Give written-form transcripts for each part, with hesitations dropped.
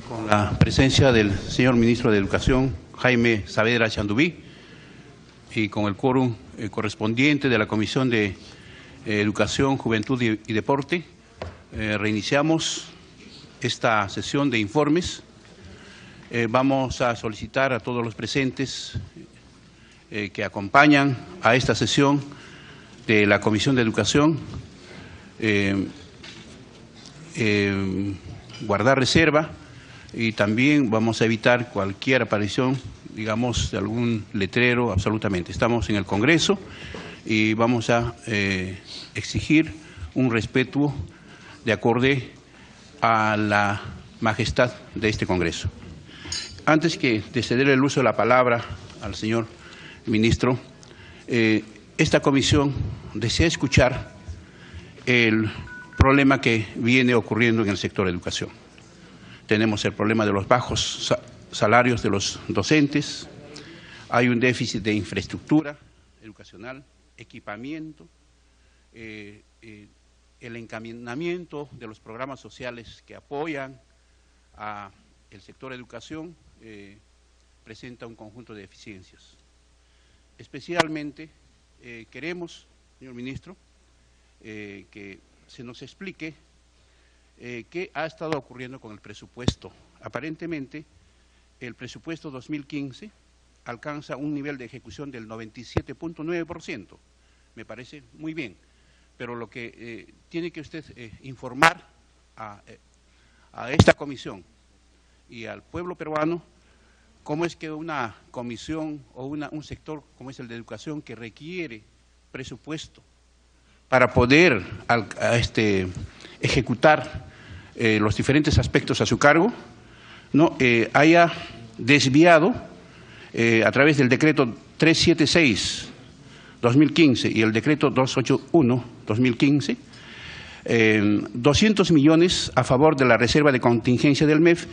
con la presencia del señor Ministro de Educación, Jaime Saavedra Chandubí, y con el quórum correspondiente de la Comisión de Educación, Juventud y Deporte, reiniciamos esta sesión de informes. Vamos a solicitar a todos los presentes que acompañan a esta sesión de la Comisión de Educación guardar reserva, y también vamos a evitar cualquier aparición, digamos, de algún letrero, absolutamente. Estamos en el Congreso y vamos a exigir un respeto de acorde a la majestad de este Congreso. Antes de ceder el uso de la palabra al señor Ministro, esta comisión desea escuchar el problema que viene ocurriendo en el sector de educación. Tenemos el problema de los bajos salarios de los docentes, hay un déficit de infraestructura educacional, equipamiento, el encaminamiento de los programas sociales que apoyan al sector de educación presenta un conjunto de deficiencias. Especialmente queremos, señor Ministro, que se nos explique qué ha estado ocurriendo con el presupuesto. Aparentemente, el presupuesto 2015 alcanza un nivel de ejecución del 97.9%. Me parece muy bien, pero lo que tiene que usted informar a esta comisión y al pueblo peruano, cómo es que una comisión o un sector como es el de educación, que requiere presupuesto para poder ejecutar los diferentes aspectos a su cargo, ¿no? Haya desviado a través del decreto 376-2015 y el decreto 281-2015, 200 millones a favor de la reserva de contingencia del MEF,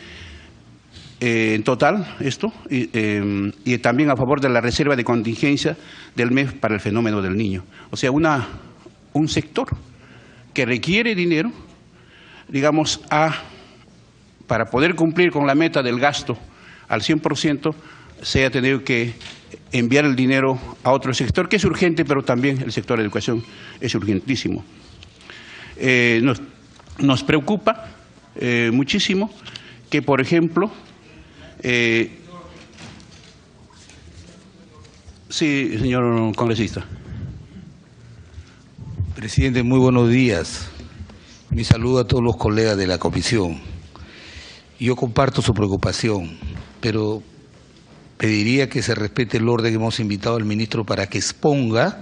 en total esto, y también a favor de la reserva de contingencia del MEF para el fenómeno del niño. O sea, un sector que requiere dinero, digamos, para poder cumplir con la meta del gasto al 100%, se ha tenido que enviar el dinero a otro sector que es urgente, pero también el sector de educación es urgentísimo. Nos preocupa muchísimo que, por ejemplo, sí, señor congresista. Presidente, muy buenos días. Mi saludo a todos los colegas de la comisión. Yo comparto su preocupación, pero pediría que se respete el orden que hemos invitado al ministro para que exponga,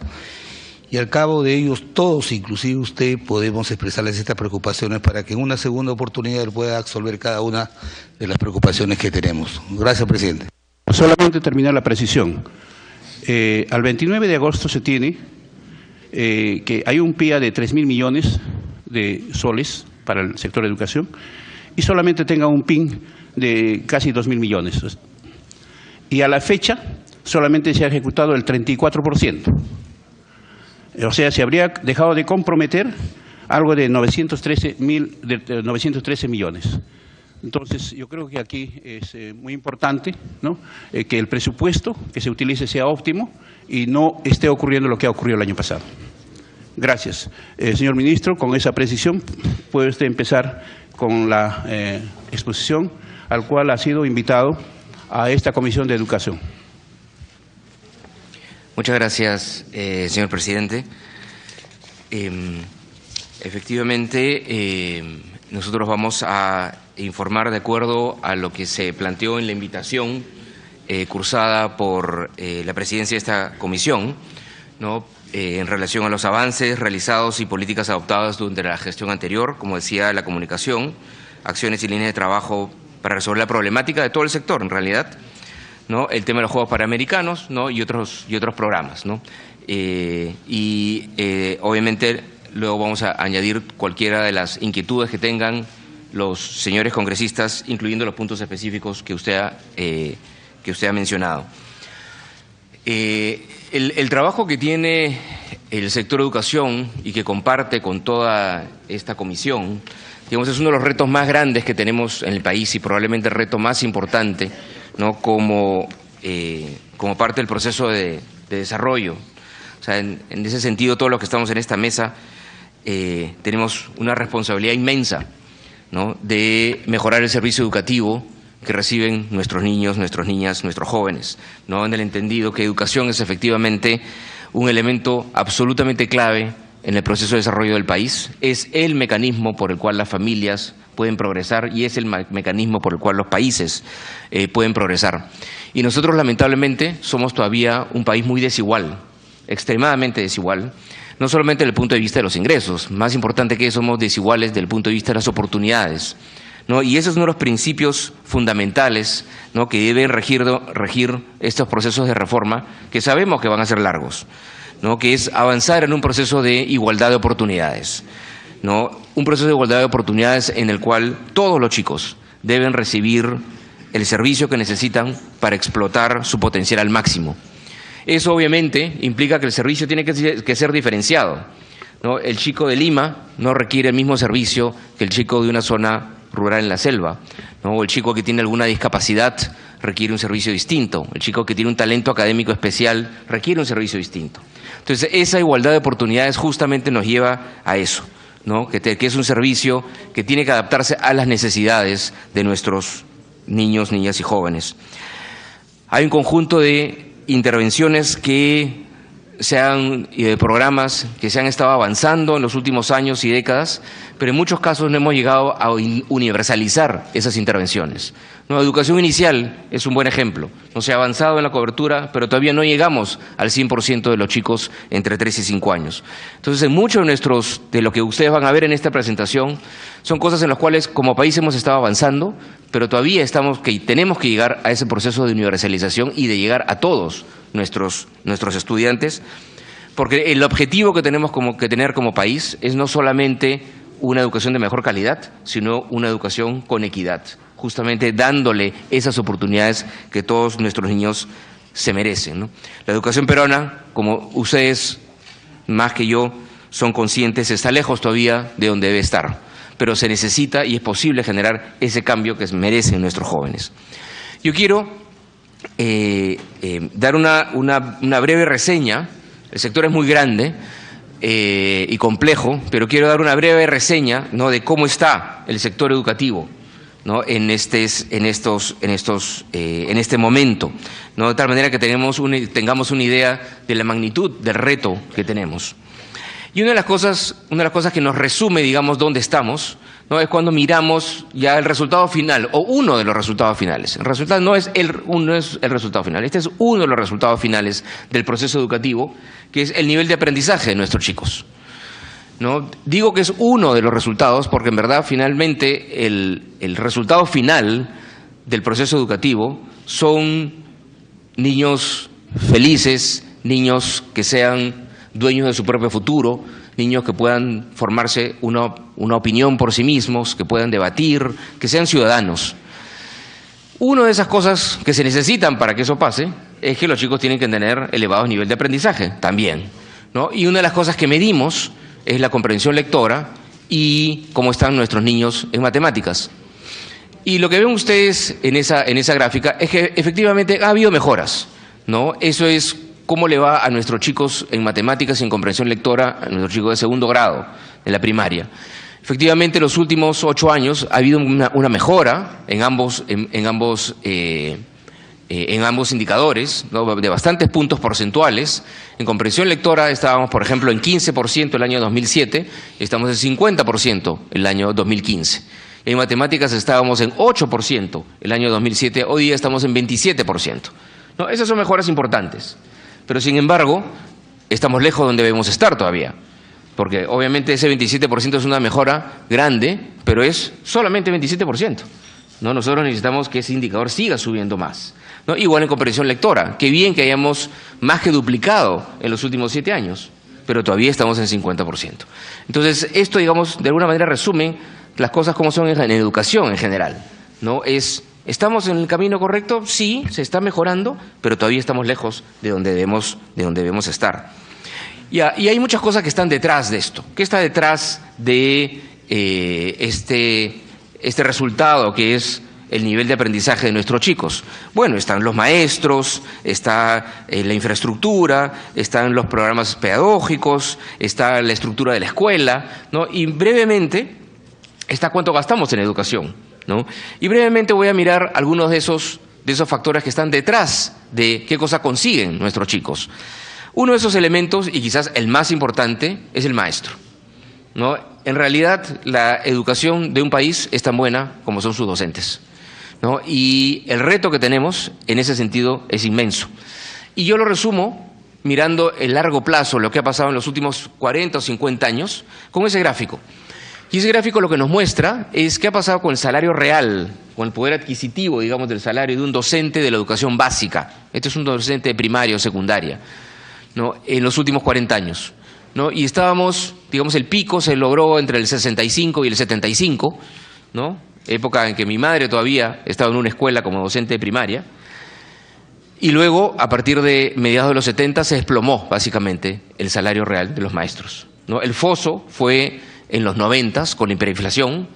y al cabo de ellos todos, inclusive usted, podemos expresarles estas preocupaciones para que en una segunda oportunidad él pueda absolver cada una de las preocupaciones que tenemos. Gracias, presidente. Solamente terminar la precisión. Al 29 de agosto se tiene que hay un PIA de 3.000 millones de soles para el sector de educación y solamente tenga un PIN de casi 2.000 millones. Y a la fecha solamente se ha ejecutado el 34%. O sea, se habría dejado de comprometer algo de 913 millones. Entonces, yo creo que aquí es muy importante, ¿no?, que el presupuesto que se utilice sea óptimo y no esté ocurriendo lo que ha ocurrido el año pasado. Gracias. Señor Ministro, con esa precisión puede usted empezar con la exposición al cual ha sido invitado a esta Comisión de Educación. Muchas gracias, señor presidente. Efectivamente, nosotros vamos a informar de acuerdo a lo que se planteó en la invitación cursada por la presidencia de esta comisión, ¿no?, en relación a los avances realizados y políticas adoptadas durante la gestión anterior, como decía, la comunicación, acciones y líneas de trabajo para resolver la problemática de todo el sector, en realidad, ¿no?, el tema de los Juegos Panamericanos, ¿no?, y otros programas, ¿no? Obviamente luego vamos a añadir cualquiera de las inquietudes que tengan los señores congresistas, incluyendo los puntos específicos que usted ha mencionado. El trabajo que tiene el sector educación y que comparte con toda esta comisión, digamos, es uno de los retos más grandes que tenemos en el país y probablemente el reto más importante, ¿no? Como parte del proceso de desarrollo. O sea, en ese sentido, todos los que estamos en esta mesa tenemos una responsabilidad inmensa, ¿no? De mejorar el servicio educativo que reciben nuestros niños, nuestras niñas, nuestros jóvenes, ¿no? En el entendido que educación es efectivamente un elemento absolutamente clave en el proceso de desarrollo del país, es el mecanismo por el cual las familias pueden progresar y es el mecanismo por el cual los países pueden progresar. Y nosotros, lamentablemente, somos todavía un país muy desigual, extremadamente desigual, no solamente desde el punto de vista de los ingresos, más importante que eso, somos desiguales desde el punto de vista de las oportunidades, ¿no? Y ese es uno de los principios fundamentales, ¿no? Que deben regir estos procesos de reforma, que sabemos que van a ser largos, ¿no? Que es avanzar en un proceso de igualdad de oportunidades, ¿no? Un proceso de igualdad de oportunidades en el cual todos los chicos deben recibir el servicio que necesitan para explotar su potencial al máximo. Eso obviamente implica que el servicio tiene que ser diferenciado, ¿no? El chico de Lima no requiere el mismo servicio que el chico de una zona rural en la selva, ¿no? O el chico que tiene alguna discapacidad requiere un servicio distinto, el chico que tiene un talento académico especial requiere un servicio distinto. Entonces, esa igualdad de oportunidades justamente nos lleva a eso, ¿no? Que es un servicio que tiene que adaptarse a las necesidades de nuestros niños, niñas y jóvenes. Hay un conjunto de intervenciones que programas que se han estado avanzando en los últimos años y décadas, pero en muchos casos no hemos llegado a universalizar esas intervenciones, ¿no? Educación inicial es un buen ejemplo. No se ha avanzado en la cobertura, pero todavía no llegamos al 100% de los chicos entre 3 y 5 años. Entonces, en muchos de lo que ustedes van a ver en esta presentación son cosas en las cuales como país hemos estado avanzando, pero todavía tenemos que llegar a ese proceso de universalización y de llegar a todos nuestros estudiantes, porque el objetivo que tenemos que tener como país es no solamente una educación de mejor calidad, sino una educación con equidad, justamente dándole esas oportunidades que todos nuestros niños se merecen, ¿no? La educación peruana, como ustedes más que yo son conscientes, está lejos todavía de donde debe estar, pero se necesita y es posible generar ese cambio que merecen nuestros jóvenes. Yo quiero dar una breve reseña. El sector es muy grande y complejo, pero quiero dar una breve reseña, ¿no? De cómo está el sector educativo, ¿no? en este momento, ¿no? De tal manera que tengamos una idea de la magnitud del reto que tenemos. Y una de las cosas que nos resume, digamos, dónde estamos, ¿no? Es cuando miramos ya el resultado final, o uno de los resultados finales. El resultado no es el resultado final, este es uno de los resultados finales del proceso educativo, que es el nivel de aprendizaje de nuestros chicos, ¿no? Digo que es uno de los resultados porque en verdad finalmente el resultado final del proceso educativo son niños felices, niños que sean dueños de su propio futuro, niños que puedan formarse una opinión por sí mismos, que puedan debatir, que sean ciudadanos. Una de esas cosas que se necesitan para que eso pase es que los chicos tienen que tener elevados niveles de aprendizaje también, ¿no? Y una de las cosas que medimos es la comprensión lectora y cómo están nuestros niños en matemáticas. Y lo que ven ustedes en esa gráfica es que efectivamente ha habido mejoras, ¿no? Eso es cómo le va a nuestros chicos en matemáticas y en comprensión lectora, a nuestros chicos de segundo grado, de la primaria. Efectivamente, en los últimos 8 años ha habido una mejora en ambos indicadores, ¿no? De bastantes puntos porcentuales. En comprensión lectora estábamos, por ejemplo, en 15% el año 2007, y estamos en 50% el año 2015. En matemáticas estábamos en 8% el año 2007, hoy día estamos en 27%. ¿No? Esas son mejoras importantes. Pero, sin embargo, estamos lejos de donde debemos estar todavía, porque obviamente ese 27% es una mejora grande, pero es solamente 27%. ¿No? Nosotros necesitamos que ese indicador siga subiendo más, ¿no? Igual en comprensión lectora, qué bien que hayamos más que duplicado en los últimos 7 años, pero todavía estamos en 50%. Entonces, esto, digamos, de alguna manera resume las cosas como son en educación en general, ¿no? Es ¿Estamos en el camino correcto? Sí, se está mejorando, pero todavía estamos lejos de donde debemos estar. Y hay muchas cosas que están detrás de esto. ¿Qué está detrás de este resultado que es el nivel de aprendizaje de nuestros chicos? Bueno, están los maestros, está la infraestructura, están los programas pedagógicos, está la estructura de la escuela, ¿no? Y brevemente está cuánto gastamos en educación, ¿no? Y brevemente voy a mirar algunos de esos factores que están detrás de qué cosa consiguen nuestros chicos. Uno de esos elementos, y quizás el más importante, es el maestro, ¿no? En realidad, la educación de un país es tan buena como son sus docentes, ¿no? Y el reto que tenemos en ese sentido es inmenso. Y yo lo resumo mirando el largo plazo, lo que ha pasado en los últimos 40 o 50 años, con ese gráfico. Y ese gráfico lo que nos muestra es qué ha pasado con el salario real, con el poder adquisitivo, digamos, del salario de un docente de la educación básica. Este es un docente de primaria o secundaria, ¿no? En los últimos 40 años, ¿no? Y estábamos, digamos, el pico se logró entre el 65 y el 75, ¿no? Época en que mi madre todavía estaba en una escuela como docente de primaria. Y luego, a partir de mediados de los 70, se desplomó, básicamente, el salario real de los maestros, ¿no? El foso fue en los 90 con la hiperinflación,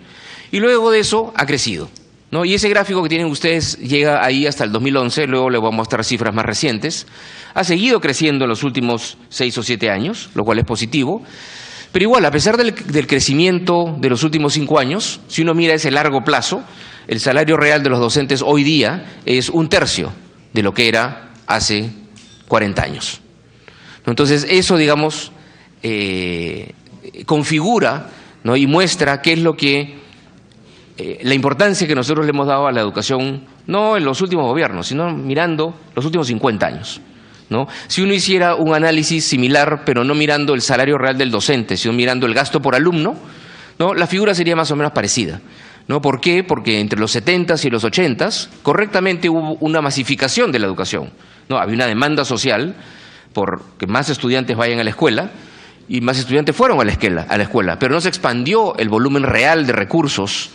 y luego de eso ha crecido, ¿no? Y ese gráfico que tienen ustedes llega ahí hasta el 2011, luego les voy a mostrar cifras más recientes. Ha seguido creciendo en los últimos 6 o 7 años, lo cual es positivo, pero igual, a pesar del crecimiento de los últimos 5 años, si uno mira ese largo plazo, el salario real de los docentes hoy día es 1/3 de lo que era hace 40 años. Entonces, eso, digamos, configura, ¿no? Y muestra qué es lo que la importancia que nosotros le hemos dado a la educación, no en los últimos gobiernos, sino mirando los últimos 50 años, ¿no? Si uno hiciera un análisis similar, pero no mirando el salario real del docente, sino mirando el gasto por alumno, ¿no? La figura sería más o menos parecida, ¿no? ¿Por qué? Porque entre los 70s y los 80s, correctamente hubo una masificación de la educación, ¿no? Había una demanda social por que más estudiantes vayan a la escuela, y más estudiantes fueron a la escuela, pero no se expandió el volumen real de recursos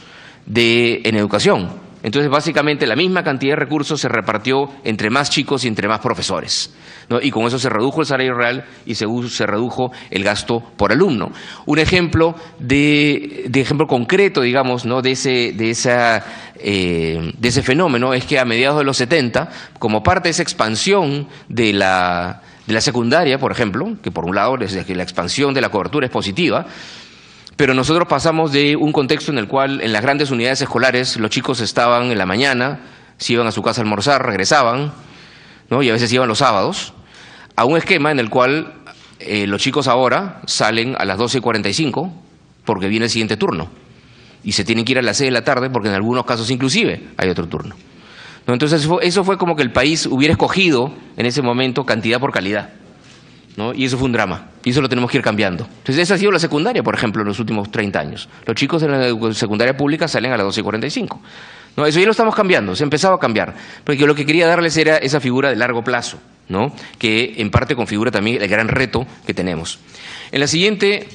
en educación. Entonces, básicamente, la misma cantidad de recursos se repartió entre más chicos y entre más profesores, ¿no? Y con eso se redujo el salario real y se redujo el gasto por alumno. Un ejemplo de ejemplo concreto, digamos, ¿no? de ese fenómeno es que a mediados de los 70, como parte de esa expansión de la secundaria, por ejemplo, que por un lado la expansión de la cobertura es positiva, pero nosotros pasamos de un contexto en el cual en las grandes unidades escolares los chicos estaban en la mañana, se iban a su casa a almorzar, regresaban, ¿no? Y a veces iban los sábados, a un esquema en el cual los chicos ahora salen a las 12:45 porque viene el siguiente turno y se tienen que ir a las 6 de la tarde porque en algunos casos inclusive hay otro turno, ¿no? Entonces eso fue como que el país hubiera escogido en ese momento cantidad por calidad, ¿no? Y eso fue un drama, y eso lo tenemos que ir cambiando. Entonces esa ha sido la secundaria, por ejemplo, en los últimos 30 años. Los chicos de la secundaria pública salen a las 12:45, ¿no? Eso ya lo estamos cambiando, se ha empezado a cambiar, porque lo que quería darles era esa figura de largo plazo, ¿no? Que en parte configura también el gran reto que tenemos. En la siguiente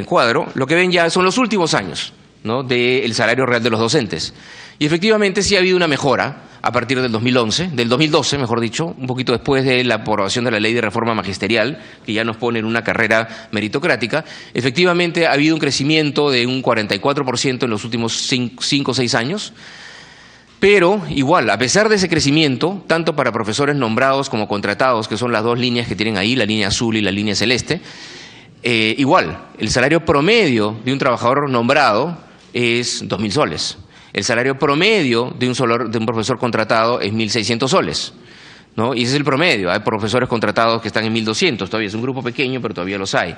cuadro, lo que ven ya son los últimos años, ¿no? Del salario real de los docentes. Y efectivamente sí ha habido una mejora a partir del 2012, mejor dicho, un poquito después de la aprobación de la ley de reforma magisterial, que ya nos pone en una carrera meritocrática. Efectivamente ha habido un crecimiento de un 44% en los últimos 5 o 6 años, pero igual, a pesar de ese crecimiento, tanto para profesores nombrados como contratados, que son las dos líneas que tienen ahí, la línea azul y la línea celeste, igual, el salario promedio de un trabajador nombrado es 2.000 soles. El salario promedio de un profesor contratado es 1.600 soles, ¿no? Y ese es el promedio. Hay profesores contratados que están en 1.200, todavía es un grupo pequeño, pero todavía los hay,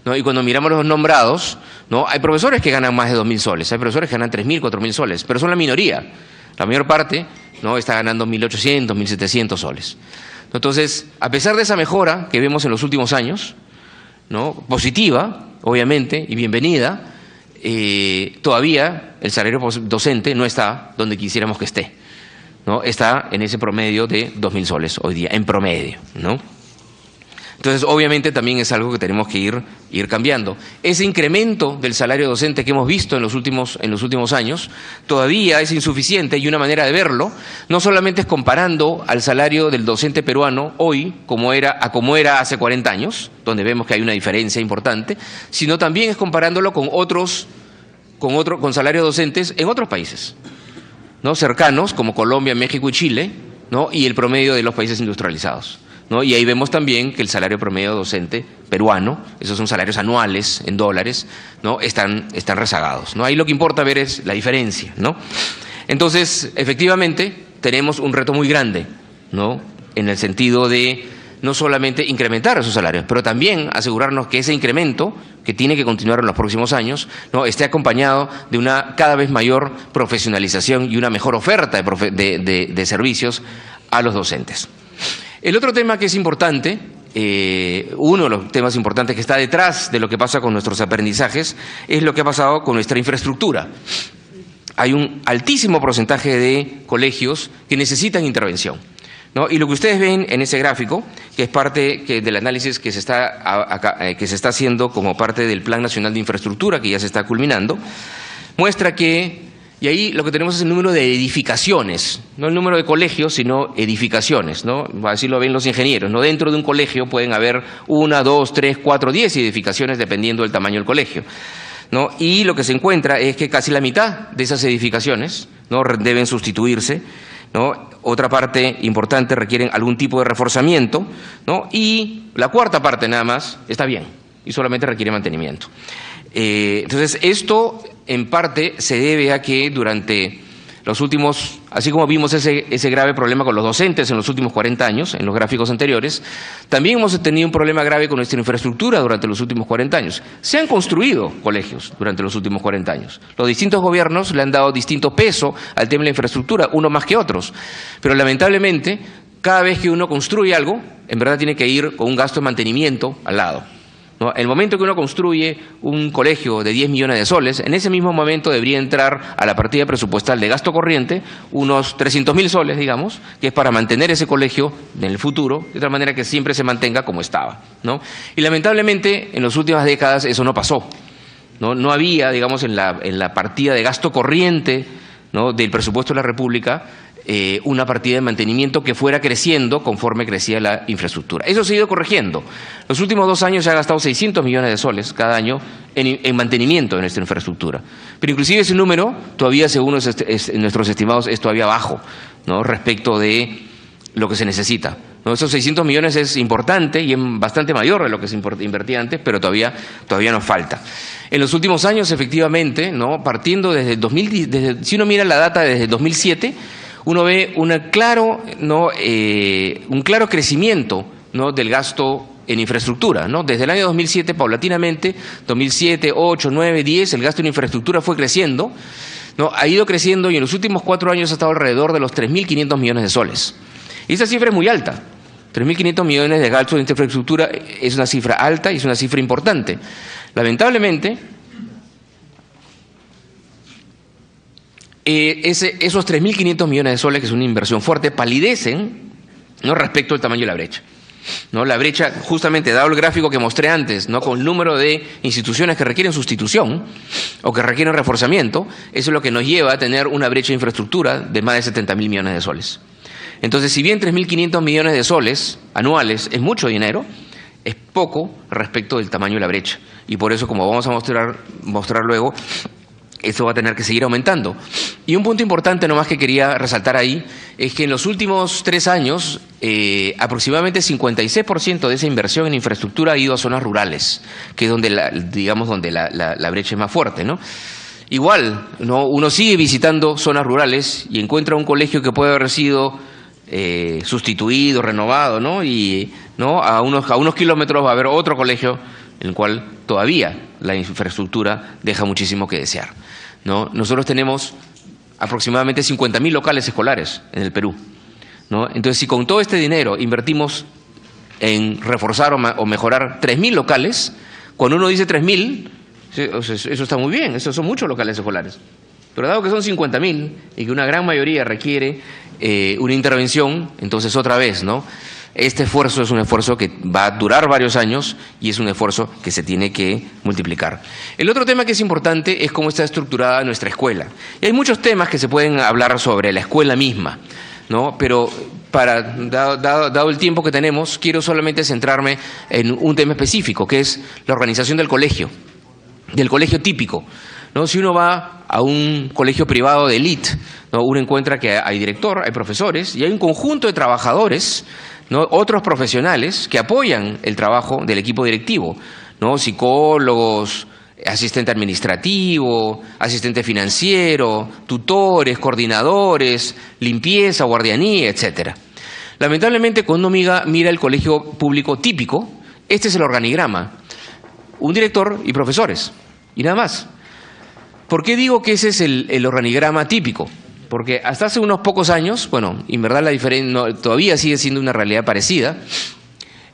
¿no? Y cuando miramos los nombrados, ¿no? Hay profesores que ganan más de 2.000 soles, hay profesores que ganan 3.000, 4.000 soles, pero son la minoría. La mayor parte, ¿no? Está ganando 1.800, 1.700 soles. Entonces, a pesar de esa mejora que vemos en los últimos años, ¿no? Positiva, obviamente, y bienvenida, todavía el salario docente no está donde quisiéramos que esté, ¿no? Está en ese promedio de 2.000 soles hoy día, en promedio, ¿no? Entonces, obviamente, también es algo que tenemos que ir cambiando. Ese incremento del salario docente que hemos visto en los últimos años todavía es insuficiente, y una manera de verlo no solamente es comparando al salario del docente peruano hoy como era hace 40 años, donde vemos que hay una diferencia importante, sino también es comparándolo con salarios docentes en otros países, ¿no?, cercanos, como Colombia, México y Chile, ¿no?, y el promedio de los países industrializados, ¿no? Y ahí vemos también que el salario promedio docente peruano, esos son salarios anuales en dólares, ¿no?, están rezagados, ¿no? Ahí lo que importa ver es la diferencia, ¿no? Entonces, efectivamente, tenemos un reto muy grande, ¿no?, en el sentido de no solamente incrementar esos salarios, pero también asegurarnos que ese incremento, que tiene que continuar en los próximos años, ¿no?, esté acompañado de una cada vez mayor profesionalización y una mejor oferta de servicios a los docentes. El otro tema que es importante, uno de los temas importantes que está detrás de lo que pasa con nuestros aprendizajes, es lo que ha pasado con nuestra infraestructura. Hay un altísimo porcentaje de colegios que necesitan intervención, ¿no? Y lo que ustedes ven en ese gráfico, que es parte del análisis que se está haciendo como parte del Plan Nacional de Infraestructura, que ya se está culminando, muestra que, y ahí lo que tenemos es el número de edificaciones, no el número de colegios, sino edificaciones, ¿no? Así lo ven los ingenieros, ¿no? Dentro de un colegio pueden haber 1, 2, 3, 4, 10 edificaciones dependiendo del tamaño del colegio, ¿no? Y lo que se encuentra es que casi la mitad de esas edificaciones, ¿no?, deben sustituirse, ¿no? Otra parte importante requieren algún tipo de reforzamiento, ¿no? Y la cuarta parte nada más está bien y solamente requiere mantenimiento. Entonces, esto en parte se debe a que durante los últimos, así como vimos ese grave problema con los docentes en los últimos 40 años, en los gráficos anteriores, también hemos tenido un problema grave con nuestra infraestructura durante los últimos 40 años. Se han construido colegios durante los últimos 40 años. Los distintos gobiernos le han dado distinto peso al tema de la infraestructura, uno más que otros. Pero lamentablemente, cada vez que uno construye algo, en verdad tiene que ir con un gasto de mantenimiento al lado, ¿no? El momento que uno construye un colegio de 10 millones de soles, en ese mismo momento debería entrar a la partida presupuestal de gasto corriente unos 300.000 soles, digamos, que es para mantener ese colegio en el futuro, de tal manera que siempre se mantenga como estaba, ¿no? Y lamentablemente en las últimas décadas eso no pasó, ¿no? No había, digamos, en la partida de gasto corriente, ¿no?, del presupuesto de la República, una partida de mantenimiento que fuera creciendo conforme crecía la infraestructura. Eso se ha ido corrigiendo. Los últimos 2 años se ha gastado 600 millones de soles cada año en mantenimiento de nuestra infraestructura. Pero inclusive ese número todavía, según nuestros estimados, es todavía bajo, ¿no?, respecto de lo que se necesita, ¿no? Esos 600 millones es importante y es bastante mayor de lo que se invertía antes, pero todavía nos falta. En los últimos años, efectivamente, ¿no?, partiendo desde el 2010, si uno mira la data desde el 2007, uno ve un claro crecimiento, ¿no?, del gasto en infraestructura, ¿no? Desde el año 2007, paulatinamente, 2007, 8, 9, 10, el gasto en infraestructura fue creciendo, ¿no? Ha ido creciendo y en los últimos 4 años ha estado alrededor de los 3.500 millones de soles. Y esa cifra es muy alta. 3.500 millones de gastos en infraestructura es una cifra alta y es una cifra importante. Lamentablemente, esos 3.500 millones de soles, que es una inversión fuerte, palidecen, ¿no?, respecto al tamaño de la brecha, ¿no? La brecha, justamente dado el gráfico que mostré antes, ¿no?, con el número de instituciones que requieren sustitución o que requieren reforzamiento, eso es lo que nos lleva a tener una brecha de infraestructura de más de 70.000 millones de soles. Entonces, si bien 3.500 millones de soles anuales es mucho dinero, es poco respecto del tamaño de la brecha. Y por eso, como vamos a mostrar luego, eso va a tener que seguir aumentando. Y un punto importante nomás que quería resaltar ahí es que en los últimos 3 años aproximadamente 56% de esa inversión en infraestructura ha ido a zonas rurales, que es donde la brecha es más fuerte, ¿no? Igual, ¿no?, uno sigue visitando zonas rurales y encuentra un colegio que puede haber sido sustituido, renovado, ¿no? Y, ¿no?, a unos kilómetros va a haber otro colegio en el cual todavía la infraestructura deja muchísimo que desear, ¿no? Nosotros tenemos aproximadamente 50.000 locales escolares en el Perú, ¿no? Entonces, si con todo este dinero invertimos en reforzar o mejorar 3.000 locales, cuando uno dice 3.000, eso está muy bien, esos son muchos locales escolares. Pero dado que son 50.000 y que una gran mayoría requiere una intervención, entonces otra vez, ¿no?, Este esfuerzo es un esfuerzo que va a durar varios años y es un esfuerzo que se tiene que multiplicar. El otro tema que es importante es cómo está estructurada nuestra escuela. Y hay muchos temas que se pueden hablar sobre la escuela misma, ¿no? Pero dado el tiempo que tenemos, quiero solamente centrarme en un tema específico, que es la organización del colegio típico, ¿no? Si uno va a un colegio privado de élite, ¿no? Uno encuentra que hay director, hay profesores y hay un conjunto de trabajadores, ¿no? Otros profesionales que apoyan el trabajo del equipo directivo, ¿no? Psicólogos, asistente administrativo, asistente financiero, tutores, coordinadores, limpieza, guardianía, etcétera. Lamentablemente, cuando uno mira el colegio público típico, este es el organigrama: un director y profesores, y nada más. ¿Por qué digo que ese es el organigrama típico? Porque hasta hace unos pocos años, bueno, en verdad la diferencia todavía sigue siendo una realidad parecida,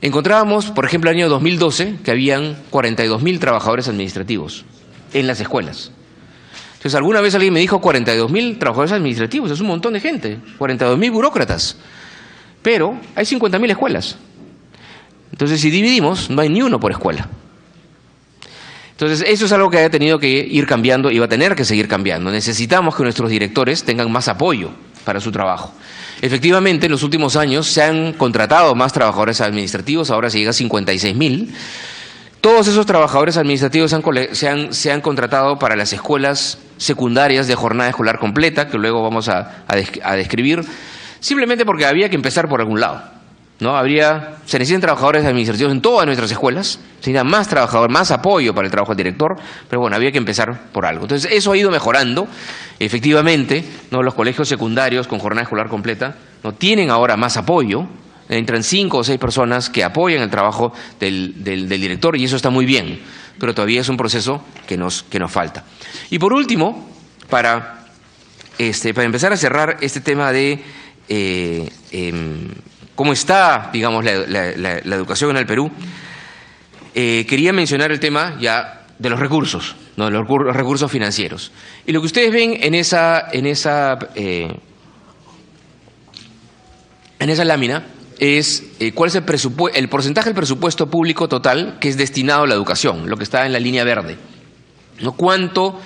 encontrábamos, por ejemplo, el año 2012, que habían 42.000 trabajadores administrativos en las escuelas. Entonces, alguna vez alguien me dijo 42.000 trabajadores administrativos, es un montón de gente, 42.000 burócratas, pero hay 50.000 escuelas. Entonces, si dividimos, no hay ni uno por escuela. Entonces, eso es algo que ha tenido que ir cambiando y va a tener que seguir cambiando. Necesitamos que nuestros directores tengan más apoyo para su trabajo. Efectivamente, en los últimos años se han contratado más trabajadores administrativos, ahora se llega a 56.000. Todos esos trabajadores administrativos se han contratado para las escuelas secundarias de jornada escolar completa, que luego vamos a describir, simplemente porque había que empezar por algún lado, ¿no? Se necesitan trabajadores administrativos en todas nuestras escuelas, se necesita más trabajadores, más apoyo para el trabajo del director, pero bueno, había que empezar por algo. Entonces, eso ha ido mejorando. Efectivamente, ¿no? Los colegios secundarios con jornada escolar completa no tienen ahora más apoyo, entran 5 o 6 personas que apoyan el trabajo del director, y eso está muy bien, pero todavía es un proceso que nos falta. Y por último, para empezar a cerrar este tema de cómo está, digamos, la educación en el Perú, quería mencionar el tema ya de los recursos, ¿no? De los recursos financieros. Y lo que ustedes ven en esa lámina es cuál es el porcentaje del presupuesto público total que es destinado a la educación, lo que está en la línea verde, ¿no? ¿Cuánto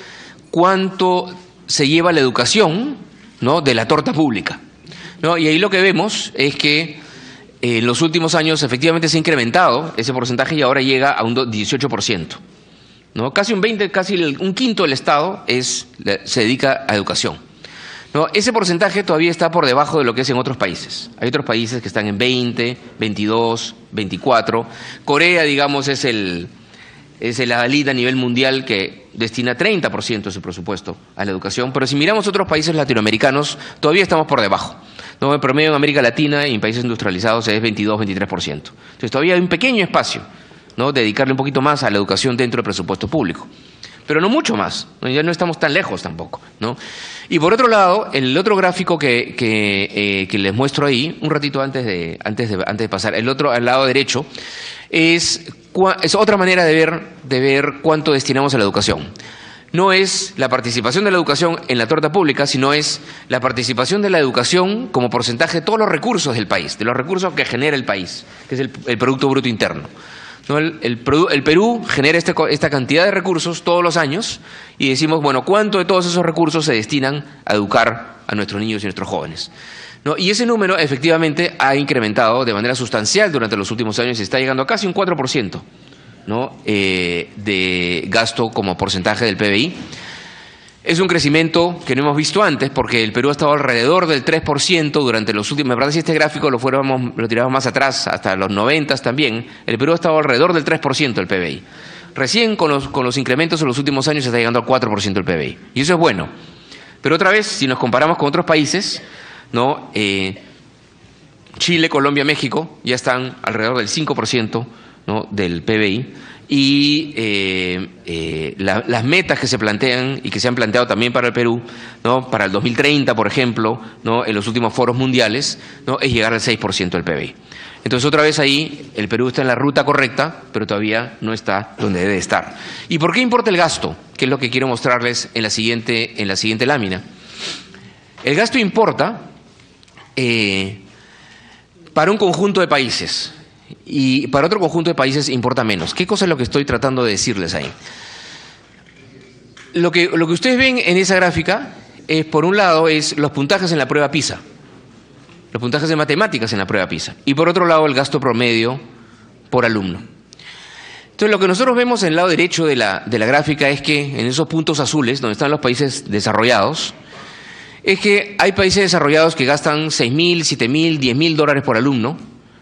se lleva la educación, ¿no? De la torta pública, ¿no? Y ahí lo que vemos es que en los últimos años efectivamente se ha incrementado ese porcentaje y ahora llega a un 18%, ¿no? Casi un quinto del Estado se dedica a educación, ¿no? Ese porcentaje todavía está por debajo de lo que es en otros países. Hay otros países que están en 20, 22, 24. Corea, digamos, es el adalid a nivel mundial que destina 30% de su presupuesto a la educación, pero si miramos otros países latinoamericanos, todavía estamos por debajo, ¿no? El promedio en América Latina y en países industrializados es 22, 23%. Entonces todavía hay un pequeño espacio, ¿no? Dedicarle un poquito más a la educación dentro del presupuesto público, pero no mucho más, ¿no? Ya no estamos tan lejos tampoco, ¿no? Y por otro lado, el otro gráfico que les muestro ahí, un ratito antes de pasar, el otro al lado derecho, es otra manera de ver cuánto destinamos a la educación. No es la participación de la educación en la torta pública, sino es la participación de la educación como porcentaje de todos los recursos del país, de los recursos que genera el país, que es el Producto Bruto Interno, ¿no? El Perú genera esta cantidad de recursos todos los años y decimos, bueno, ¿cuánto de todos esos recursos se destinan a educar a nuestros niños y nuestros jóvenes? ¿No? Y ese número efectivamente ha incrementado de manera sustancial durante los últimos años y está llegando a casi un 4%, ¿no? De gasto como porcentaje del PBI. Es un crecimiento que no hemos visto antes porque el Perú ha estado alrededor del 3% durante los últimos, me parece, si este gráfico lo tiramos más atrás, hasta los 90 también, el Perú ha estado alrededor del 3% del PBI. Recién con los incrementos en los últimos años se está llegando al 4% del PBI. Y eso es bueno. Pero otra vez, si nos comparamos con otros países, ¿no? Chile, Colombia, México ya están alrededor del 5%, ¿no? Del PBI. Y las metas que se plantean y que se han planteado también para el Perú, ¿no? Para el 2030, por ejemplo, ¿no? En los últimos foros mundiales, ¿no? Es llegar al 6% del PBI. Entonces, otra vez ahí, el Perú está en la ruta correcta, pero todavía no está donde debe estar. ¿Y por qué importa el gasto? Que es lo que quiero mostrarles en la siguiente lámina. El gasto importa para un conjunto de países y para otro conjunto de países importa menos. ¿Qué cosa es lo que estoy tratando de decirles ahí? Lo que ustedes ven en esa gráfica es, por un lado, es los puntajes en la prueba PISA, los puntajes de matemáticas en la prueba PISA, y por otro lado el gasto promedio por alumno. Entonces, lo que nosotros vemos en el lado derecho de la gráfica es que en esos puntos azules, donde están los países desarrollados, es que hay países desarrollados que gastan 6.000, 7.000, 10.000 dólares por alumno,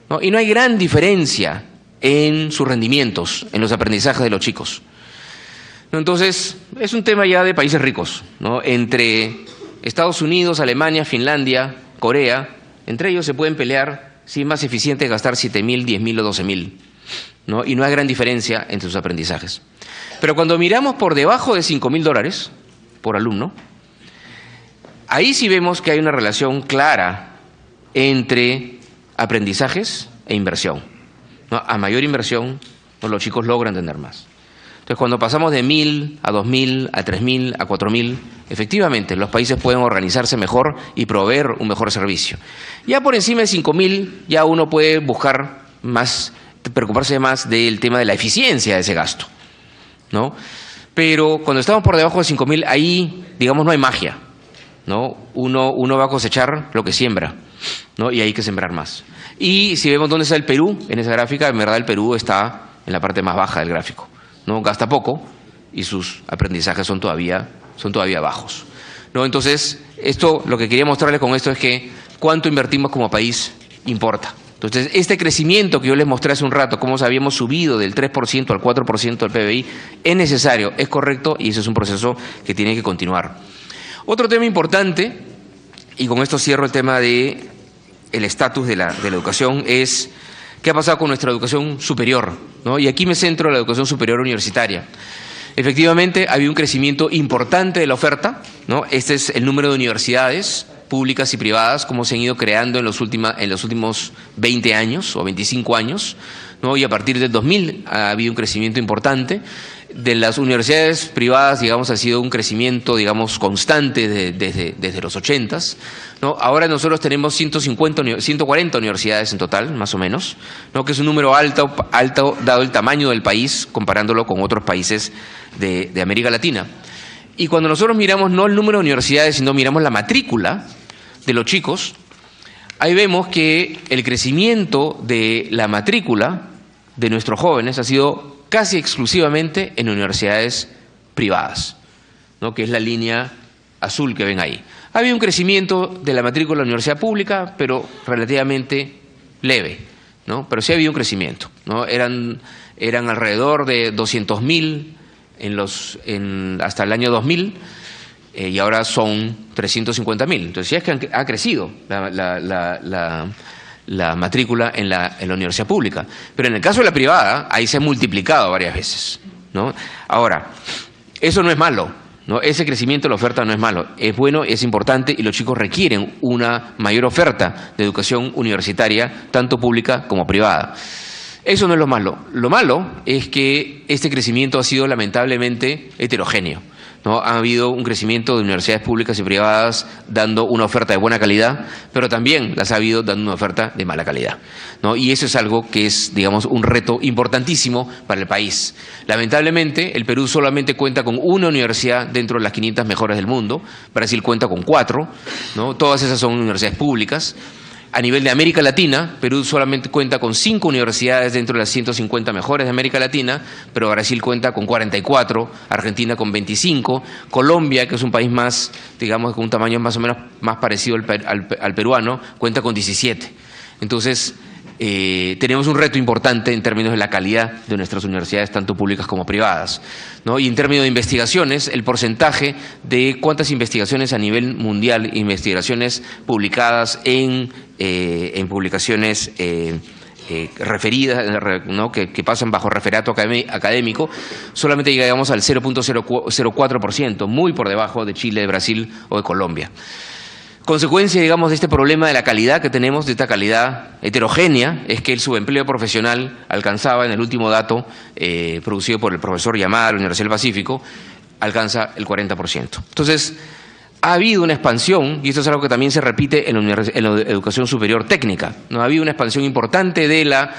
¿no? Y no hay gran diferencia en sus rendimientos, en los aprendizajes de los chicos. Entonces, es un tema ya de países ricos, ¿no? Entre Estados Unidos, Alemania, Finlandia, Corea, entre ellos se pueden pelear si es más eficiente gastar 7.000, 10.000 o 12.000, ¿no? Y no hay gran diferencia entre sus aprendizajes. Pero cuando miramos por debajo de 5.000 dólares por alumno, ahí sí vemos que hay una relación clara entre aprendizajes e inversión, ¿no? A mayor inversión, ¿no?, los chicos logran tener más. Entonces, cuando pasamos de 1.000 a 2.000, a 3.000, a 4.000, efectivamente, los países pueden organizarse mejor y proveer un mejor servicio. Ya por encima de 5.000, ya uno puede buscar más, preocuparse más del tema de la eficiencia de ese gasto, ¿no? Pero cuando estamos por debajo de 5.000, ahí, digamos, no hay magia, ¿no? Uno va a cosechar lo que siembra, ¿no? Y hay que sembrar más. Y si vemos dónde está el Perú en esa gráfica, en verdad el Perú está en la parte más baja del gráfico, ¿no? Gasta poco y sus aprendizajes son todavía bajos, ¿no? Entonces, esto, lo que quería mostrarles con esto es que cuánto invertimos como país importa. Entonces, este crecimiento que yo les mostré hace un rato, cómo habíamos subido del 3% al 4% del PBI, es necesario, es correcto, y ese es un proceso que tiene que continuar. Otro tema importante, y con esto cierro el tema de el estatus de la educación, es qué ha pasado con nuestra educación superior, ¿no? Y aquí me centro en la educación superior universitaria. Efectivamente, ha habido un crecimiento importante de la oferta, ¿no? Este es el número de universidades públicas y privadas, como se han ido creando en los últimos 20 años o 25 años, ¿no? Y a partir del 2000 ha habido un crecimiento importante. De las universidades privadas, digamos, ha sido un crecimiento, digamos, constante desde los 80s, ¿no? Ahora nosotros tenemos 140 universidades en total, más o menos, ¿no? Que es un número alto dado el tamaño del país, comparándolo con otros países de América Latina. Y cuando nosotros miramos no el número de universidades, sino miramos la matrícula de los chicos, ahí vemos que el crecimiento de la matrícula de nuestros jóvenes ha sido casi exclusivamente en universidades privadas, ¿no? Que es la línea azul que ven ahí. Ha habido un crecimiento de la matrícula de la universidad pública, pero relativamente leve, ¿no? Pero sí ha habido un crecimiento, ¿no? Eran alrededor de 200.000 hasta el año 2000, y ahora son 350.000. Entonces, sí es que ha crecido la matrícula en la universidad pública. Pero en el caso de la privada, ahí se ha multiplicado varias veces, ¿no? Ahora, eso no es malo, ¿no? Ese crecimiento de la oferta no es malo, es bueno, es importante, y los chicos requieren una mayor oferta de educación universitaria, tanto pública como privada. Eso no es lo malo. Lo malo es que este crecimiento ha sido lamentablemente heterogéneo, ¿no? Ha habido un crecimiento de universidades públicas y privadas dando una oferta de buena calidad, pero también las ha habido dando una oferta de mala calidad, ¿no? Y eso es algo que es, digamos, un reto importantísimo para el país. Lamentablemente, el Perú solamente cuenta con una universidad dentro de las 500 mejores del mundo. Brasil cuenta con 4, ¿no? Todas esas son universidades públicas. A nivel de América Latina, Perú solamente cuenta con 5 universidades dentro de las 150 mejores de América Latina, pero Brasil cuenta con 44, Argentina con 25, Colombia, que es un país más, digamos, con un tamaño más o menos más parecido al peruano, cuenta con 17. Entonces, tenemos un reto importante en términos de la calidad de nuestras universidades, tanto públicas como privadas, ¿no? Y en términos de investigaciones, el porcentaje de cuántas investigaciones a nivel mundial, investigaciones publicadas en publicaciones referidas, ¿no? que pasan bajo referato académico, solamente llegamos al 0.04%, muy por debajo de Chile, de Brasil o de Colombia. Consecuencia, digamos, de este problema de la calidad que tenemos, de esta calidad heterogénea, es que el subempleo profesional alcanzaba, en el último dato producido por el profesor Yamada de la Universidad del Pacífico, alcanza el 40%. Entonces, ha habido una expansión, y esto es algo que también se repite en la educación superior técnica, ¿no? Ha habido una expansión importante de la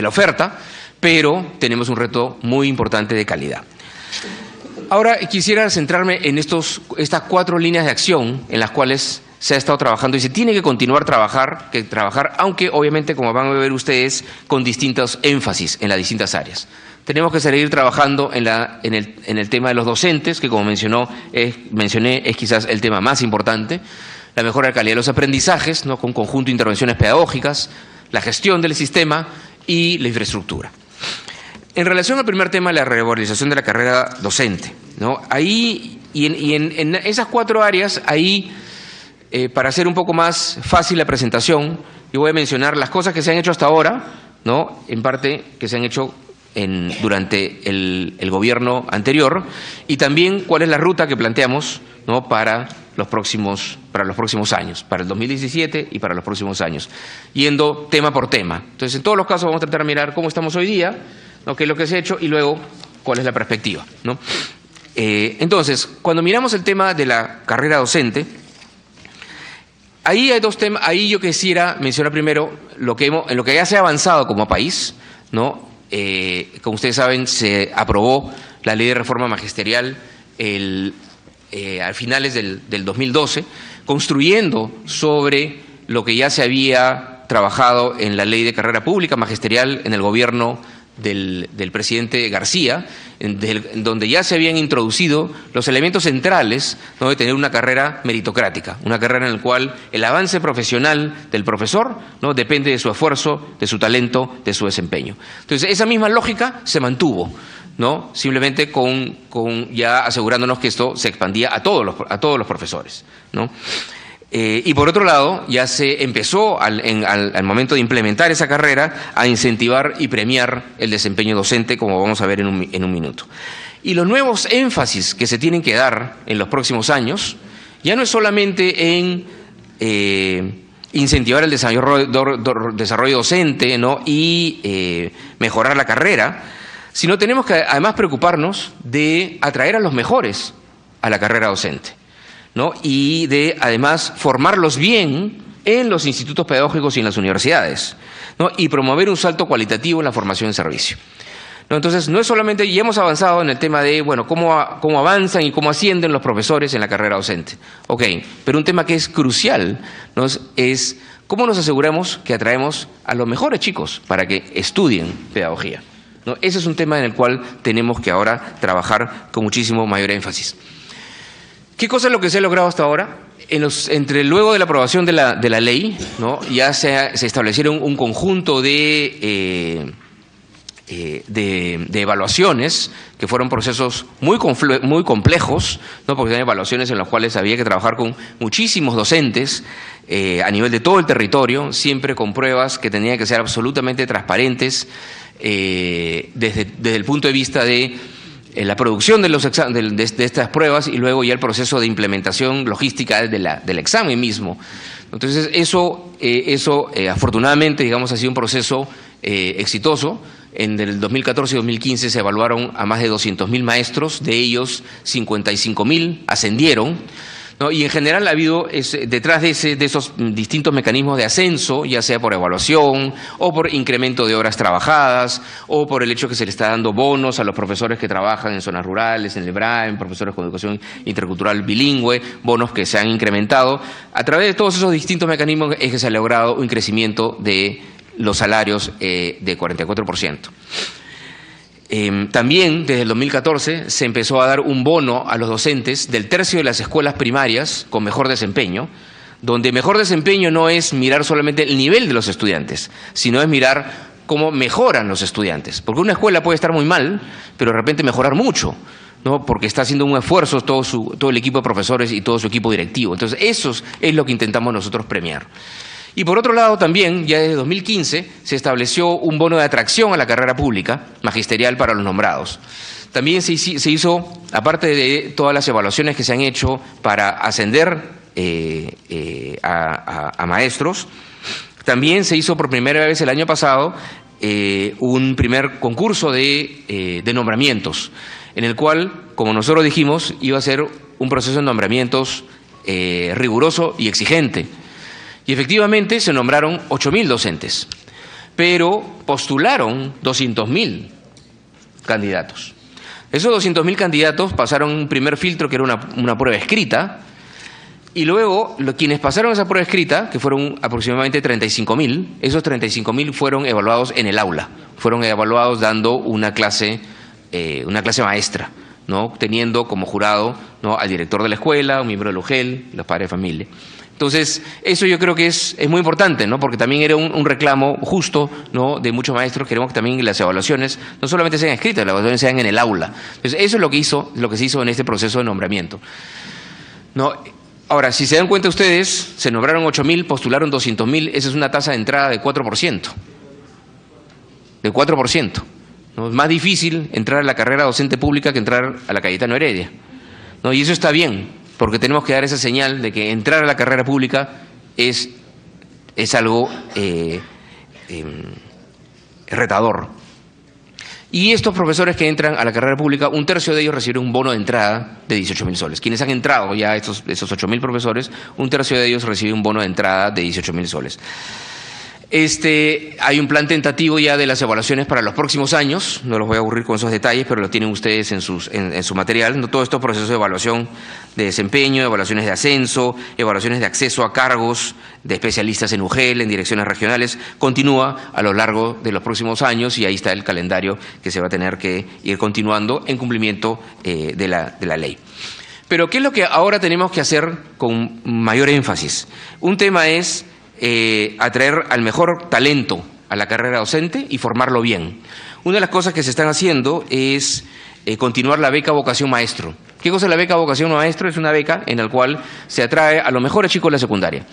oferta, pero tenemos un reto muy importante de calidad. Ahora quisiera centrarme en estas 4 líneas de acción en las cuales se ha estado trabajando y se tiene que continuar trabajar, aunque obviamente, como van a ver ustedes, con distintos énfasis en las distintas áreas. Tenemos que seguir trabajando en el tema de los docentes, que como mencioné es quizás el tema más importante, la mejora de la calidad de los aprendizajes, ¿no? Con conjunto de intervenciones pedagógicas, la gestión del sistema y la infraestructura. En relación al primer tema, la revalorización de la carrera docente, ¿no? Ahí, en esas 4 áreas, ahí, para hacer un poco más fácil la presentación, yo voy a mencionar las cosas que se han hecho hasta ahora, ¿no? En parte que se han hecho durante el gobierno anterior, y también cuál es la ruta que planteamos, ¿no? para los próximos años, para el 2017 y para los próximos años, yendo tema por tema. Entonces, en todos los casos vamos a tratar de mirar cómo estamos hoy día, ¿no? Qué es lo que se ha hecho y luego cuál es la perspectiva, ¿no? Entonces, cuando miramos el tema de la carrera docente, ahí hay 2 temas. Ahí yo quisiera mencionar primero en lo que ya se ha avanzado como país, ¿no? Como ustedes saben, se aprobó la ley de reforma magisterial a finales del 2012, construyendo sobre lo que ya se había trabajado en la ley de carrera pública magisterial en el gobierno del presidente García, en donde ya se habían introducido los elementos centrales, ¿no? De tener una carrera meritocrática, una carrera en la cual el avance profesional del profesor, ¿no? Depende de su esfuerzo, de su talento, de su desempeño. Entonces, esa misma lógica se mantuvo, ¿no? Simplemente con ya asegurándonos que esto se expandía a todos los profesores, ¿no? Y por otro lado, ya se empezó al momento de implementar esa carrera a incentivar y premiar el desempeño docente, como vamos a ver en un minuto. Y los nuevos énfasis que se tienen que dar en los próximos años ya no es solamente en incentivar el desarrollo docente, ¿no? Y mejorar la carrera, sino tenemos que además preocuparnos de atraer a los mejores a la carrera docente, ¿no? Y de, además, formarlos bien en los institutos pedagógicos y en las universidades, ¿no? Y promover un salto cualitativo en la formación en servicio, ¿no? Entonces, no es solamente, y hemos avanzado en el tema de, bueno, cómo avanzan y cómo ascienden los profesores en la carrera docente. Ok, pero un tema que es crucial, ¿no? Es cómo nos aseguramos que atraemos a los mejores chicos para que estudien pedagogía, ¿no? Ese es un tema en el cual tenemos que ahora trabajar con muchísimo mayor énfasis. ¿Qué cosa es lo que se ha logrado hasta ahora? Luego de la aprobación de la ley, ¿no? Ya se establecieron un conjunto de evaluaciones, que fueron procesos muy complejos, ¿no? Porque eran evaluaciones en las cuales había que trabajar con muchísimos docentes a nivel de todo el territorio, siempre con pruebas que tenían que ser absolutamente transparentes desde el punto de vista de la producción de estas pruebas y luego ya el proceso de implementación logística del examen mismo. Entonces, eso afortunadamente, digamos, ha sido un proceso exitoso. En el 2014 y 2015 se evaluaron a más de 200.000 maestros, de ellos 55.000 ascendieron, ¿no? Y en general ha habido, detrás de esos distintos mecanismos de ascenso, ya sea por evaluación o por incremento de horas trabajadas o por el hecho que se le está dando bonos a los profesores que trabajan en zonas rurales, en el EBRAEM, profesores con educación intercultural bilingüe, bonos que se han incrementado. A través de todos esos distintos mecanismos es que se ha logrado un crecimiento de los salarios de 44%. También desde el 2014 se empezó a dar un bono a los docentes del tercio de las escuelas primarias con mejor desempeño, donde mejor desempeño no es mirar solamente el nivel de los estudiantes, sino es mirar cómo mejoran los estudiantes. Porque una escuela puede estar muy mal, pero de repente mejorar mucho, ¿no? Porque está haciendo un esfuerzo todo el equipo de profesores y todo su equipo directivo. Entonces, eso es lo que intentamos nosotros premiar. Y por otro lado también, ya desde 2015, se estableció un bono de atracción a la carrera pública magisterial para los nombrados. También se hizo, aparte de todas las evaluaciones que se han hecho para ascender a maestros, también se hizo por primera vez el año pasado un primer concurso de nombramientos, en el cual, como nosotros dijimos, iba a ser un proceso de nombramientos riguroso y exigente. Y efectivamente se nombraron 8.000 docentes, pero postularon 200.000 candidatos. Esos 200.000 candidatos pasaron un primer filtro, que era una prueba escrita, y luego quienes pasaron esa prueba escrita, que fueron aproximadamente 35.000, esos 35.000 fueron evaluados en el aula, fueron evaluados dando una clase maestra, ¿no? Teniendo como jurado, ¿no?, al director de la escuela, un miembro del UGEL, los padres de familia. Entonces, eso yo creo que es muy importante, ¿no?, porque también era un reclamo justo, ¿no?, de muchos maestros. Queremos que también las evaluaciones no solamente sean escritas, las evaluaciones sean en el aula. Entonces, eso es lo que se hizo en este proceso de nombramiento, ¿no? Ahora, si se dan cuenta ustedes, se nombraron 8.000, postularon 200.000, esa es una tasa de entrada de 4%. De 4%. ¿No? Es más difícil entrar a la carrera docente pública que entrar a la Cayetano Heredia, ¿no? Y eso está bien, porque tenemos que dar esa señal de que entrar a la carrera pública es algo retador. Y estos profesores que entran a la carrera pública, un tercio de ellos reciben un bono de entrada de 18.000 soles. Quienes han entrado ya, esos 8.000 profesores, un tercio de ellos recibe un bono de entrada de 18.000 soles. Hay un plan tentativo ya de las evaluaciones para los próximos años, no los voy a aburrir con esos detalles, pero lo tienen ustedes en su material, ¿no? Todos estos procesos de evaluación de desempeño, evaluaciones de ascenso, evaluaciones de acceso a cargos de especialistas en UGEL, en direcciones regionales, continúa a lo largo de los próximos años, y ahí está el calendario que se va a tener que ir continuando en cumplimiento de la ley. Pero ¿qué es lo que ahora tenemos que hacer con mayor énfasis? Un tema es atraer al mejor talento a la carrera docente y formarlo bien. Una de las cosas que se están haciendo es continuar la beca Vocación Maestro. ¿Qué cosa es la beca Vocación Maestro? Es una beca en la cual se atrae a los mejores chicos de la secundaria,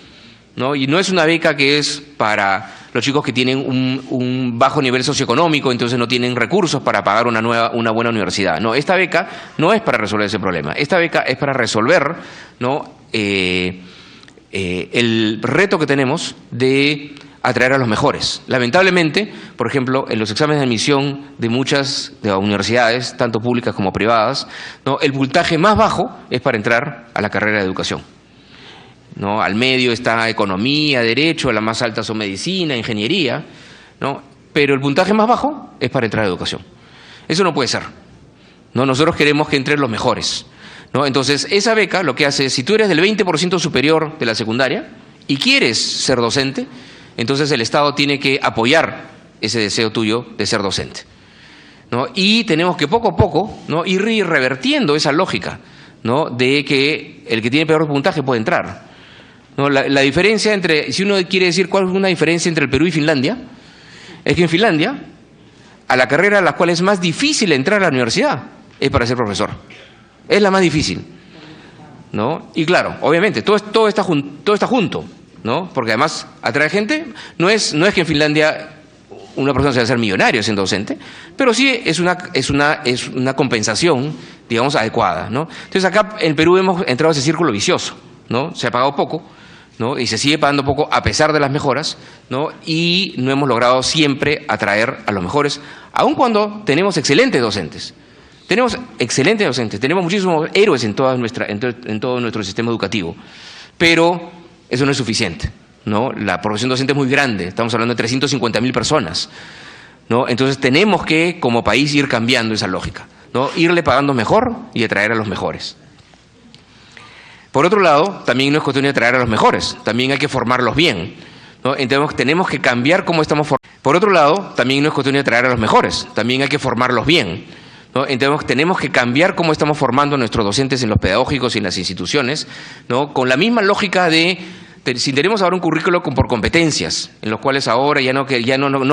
¿no? Y no es una beca que es para los chicos que tienen un bajo nivel socioeconómico, entonces no tienen recursos para pagar una buena universidad. No, esta beca no es para resolver ese problema. Esta beca es para resolver, ¿no?, el reto que tenemos de atraer a los mejores. Lamentablemente, por ejemplo, en los exámenes de admisión de muchas de las universidades, tanto públicas como privadas, ¿no?, el puntaje más bajo es para entrar a la carrera de educación, ¿no? Al medio está economía, derecho, a la más alta son medicina, ingeniería, ¿no? Pero el puntaje más bajo es para entrar a educación. Eso no puede ser, ¿no? Nosotros queremos que entren los mejores, ¿no? Entonces, esa beca lo que hace es, si tú eres del 20% superior de la secundaria y quieres ser docente, entonces el Estado tiene que apoyar ese deseo tuyo de ser docente, ¿no? Y tenemos que poco a poco, ¿no?, ir revertiendo esa lógica, ¿no?, de que el que tiene peor puntaje puede entrar, ¿no? La diferencia entre, si uno quiere decir cuál es una diferencia entre el Perú y Finlandia, es que en Finlandia, a la carrera a la cual es más difícil entrar a la universidad es para ser profesor. Es la más difícil, ¿no? Y claro, obviamente, todo está junto, ¿no? Porque además atrae gente. No es que en Finlandia una persona se va a hacer millonario siendo docente, pero sí es una compensación, digamos, adecuada, ¿no? Entonces acá en Perú hemos entrado a ese círculo vicioso, ¿no? Se ha pagado poco, ¿no?, y se sigue pagando poco a pesar de las mejoras, ¿no?, y no hemos logrado siempre atraer a los mejores, aun cuando tenemos excelentes docentes. Tenemos excelentes docentes, tenemos muchísimos héroes en todo nuestro sistema educativo, pero eso no es suficiente, ¿no? La profesión docente es muy grande, estamos hablando de 350.000 personas, ¿no? Entonces tenemos que, como país, ir cambiando esa lógica, ¿no?, irle pagando mejor y atraer a los mejores. Por otro lado, también no es cuestión de atraer a los mejores, también hay que formarlos bien, ¿no? Entonces tenemos que cambiar cómo estamos formando. Por otro lado, también no es cuestión de atraer a los mejores, también hay que formarlos bien, ¿no? Entonces tenemos que cambiar cómo estamos formando a nuestros docentes en los pedagógicos y en las instituciones, ¿no?, con la misma lógica de, si tenemos ahora un currículo por competencias, en los cuales ahora ya no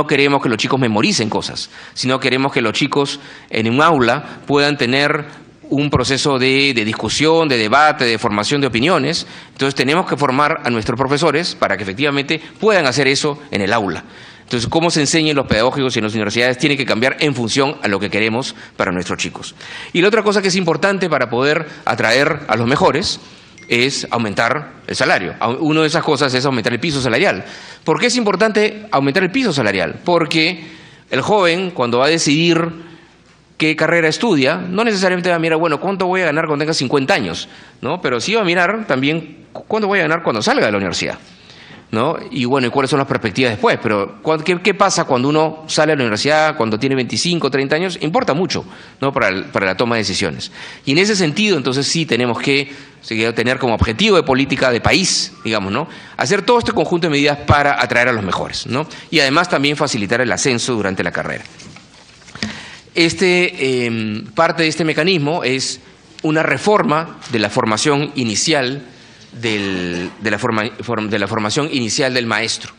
queremos que los chicos memoricen cosas, sino queremos que los chicos en un aula puedan tener un proceso de discusión, de debate, de formación de opiniones. Entonces tenemos que formar a nuestros profesores para que efectivamente puedan hacer eso en el aula. Entonces, cómo se enseña en los pedagógicos y en las universidades tiene que cambiar en función a lo que queremos para nuestros chicos. Y la otra cosa que es importante para poder atraer a los mejores es aumentar el salario. Una de esas cosas es aumentar el piso salarial. ¿Por qué es importante aumentar el piso salarial? Porque El joven, cuando va a decidir qué carrera estudia, no necesariamente va a mirar, bueno, ¿cuánto voy a ganar cuando tenga 50 años? ¿No? Pero sí va a mirar también cuánto voy a ganar cuando salga de la universidad, ¿no? Y bueno, ¿y cuáles son las perspectivas después? Pero ¿qué pasa cuando uno sale a la universidad, cuando tiene 25, 30 años? Importa mucho, ¿no? Para la toma de decisiones. Y en ese sentido, entonces sí tenemos que tener como objetivo de política de país, digamos, ¿no? Hacer todo este conjunto de medidas para atraer a los mejores, ¿no? Y además también facilitar el ascenso durante la carrera. Parte de este mecanismo es una reforma de la formación inicial de la formación inicial del maestro,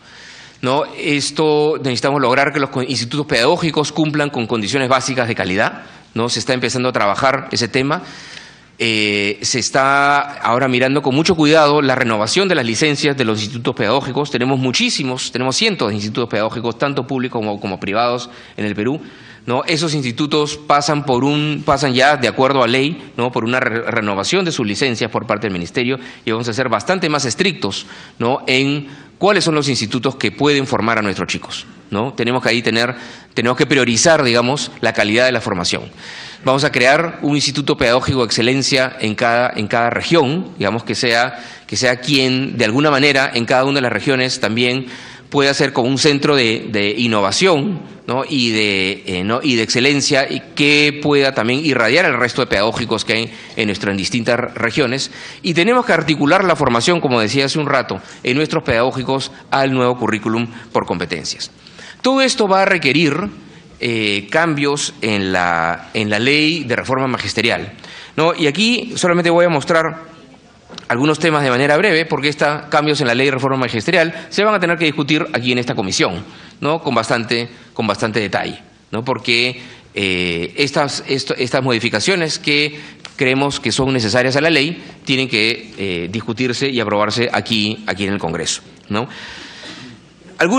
¿no? Esto necesitamos lograr que los institutos pedagógicos cumplan con condiciones básicas de calidad, ¿no? Se está empezando a trabajar ese tema. Se está ahora mirando con mucho cuidado la renovación de las licencias de los institutos pedagógicos. Tenemos cientos de institutos pedagógicos, tanto públicos como privados en el Perú, ¿no? Esos institutos pasan ya de acuerdo a ley, ¿no? Por una renovación de sus licencias por parte del Ministerio, y vamos a ser bastante más estrictos, ¿no? En cuáles son los institutos que pueden formar a nuestros chicos, ¿no? Tenemos que priorizar, digamos, la calidad de la formación. Vamos a crear un instituto pedagógico de excelencia en cada región, digamos, que sea quien de alguna manera en cada una de las regiones también pueda ser como un centro de innovación, ¿no? y de excelencia, y que pueda también irradiar el resto de pedagógicos que hay en nuestras distintas regiones. Y tenemos que articular la formación, como decía hace un rato, en nuestros pedagógicos al nuevo currículum por competencias. Todo esto va a requerir cambios en la ley de reforma magisterial, ¿no? Y aquí solamente voy a mostrar algunos temas de manera breve, porque estos cambios en la ley de reforma magisterial se van a tener que discutir aquí en esta comisión, ¿no? Con bastante detalle, ¿no? Porque estas modificaciones que creemos que son necesarias a la ley tienen que discutirse y aprobarse aquí en el Congreso, ¿no?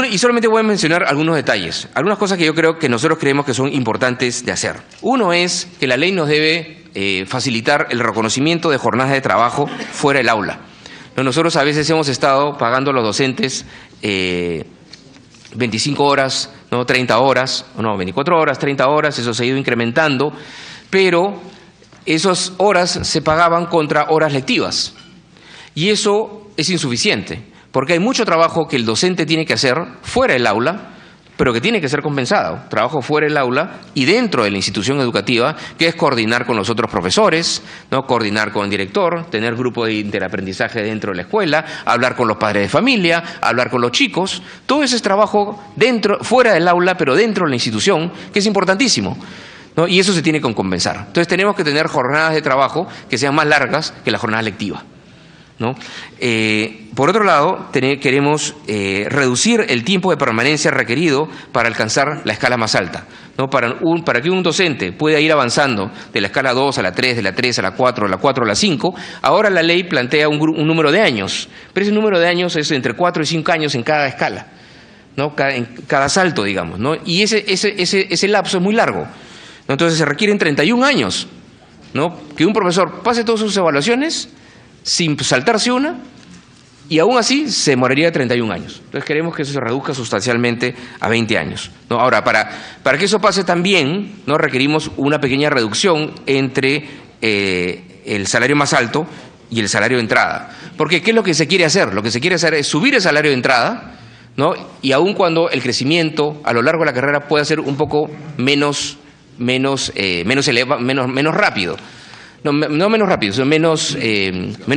Y solamente voy a mencionar algunos detalles, algunas cosas que yo creo que nosotros creemos que son importantes de hacer. Uno es que la ley nos debe facilitar el reconocimiento de jornadas de trabajo fuera del aula. Nosotros a veces hemos estado pagando a los docentes 25 horas, ¿no? 30 horas, no, 24 horas, 30 horas, eso se ha ido incrementando, pero esas horas se pagaban contra horas lectivas, y eso es insuficiente, porque hay mucho trabajo que el docente tiene que hacer fuera del aula, pero que tiene que ser compensado. Trabajo fuera del aula y dentro de la institución educativa, que es coordinar con los otros profesores, ¿no? Coordinar con el director, tener grupo de interaprendizaje dentro de la escuela, hablar con los padres de familia, hablar con los chicos. Todo ese es trabajo fuera del aula, pero dentro de la institución, que es importantísimo, ¿no? Y eso se tiene que compensar. Entonces tenemos que tener jornadas de trabajo que sean más largas que la jornada lectiva, ¿no? Por otro lado, queremos reducir el tiempo de permanencia requerido para alcanzar la escala más alta, ¿no? Para que un docente pueda ir avanzando de la escala 2 a la 3, de la 3 a la 4, de la 4 a la 5, ahora la ley plantea un número de años, pero ese número de años es entre 4 y 5 años en cada escala, ¿no? En cada salto, digamos, ¿no? Y ese lapso es muy largo, ¿no? Entonces se requieren 31 años, ¿no? Que un profesor pase todas sus evaluaciones sin saltarse una, y aún así se demoraría 31 años. Entonces queremos que eso se reduzca sustancialmente a 20 años, ¿no? Ahora, para que eso pase también, ¿no? Requerimos una pequeña reducción entre el salario más alto y el salario de entrada. Porque ¿qué es lo que se quiere hacer? Lo que se quiere hacer es subir el salario de entrada, ¿no? Y aun cuando el crecimiento a lo largo de la carrera pueda ser un poco menos rápido. No menos rápido, sino menos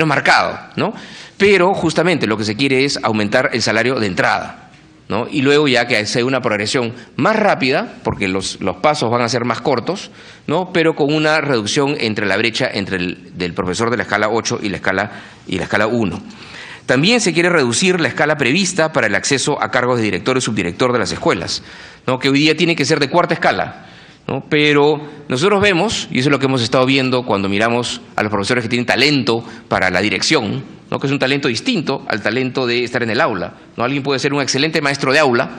marcado, ¿no? Pero justamente lo que se quiere es aumentar el salario de entrada, ¿no? Y luego ya que sea una progresión más rápida, porque los pasos van a ser más cortos, ¿no? Pero con una reducción entre la brecha del profesor de la escala 8 y la escala 1. También se quiere reducir la escala prevista para el acceso a cargos de director y subdirector de las escuelas, ¿no? Que hoy día tiene que ser de cuarta escala, ¿no? Pero nosotros vemos, y eso es lo que hemos estado viendo cuando miramos a los profesores que tienen talento para la dirección, ¿no? Que es un talento distinto al talento de estar en el aula, ¿no? Alguien puede ser un excelente maestro de aula,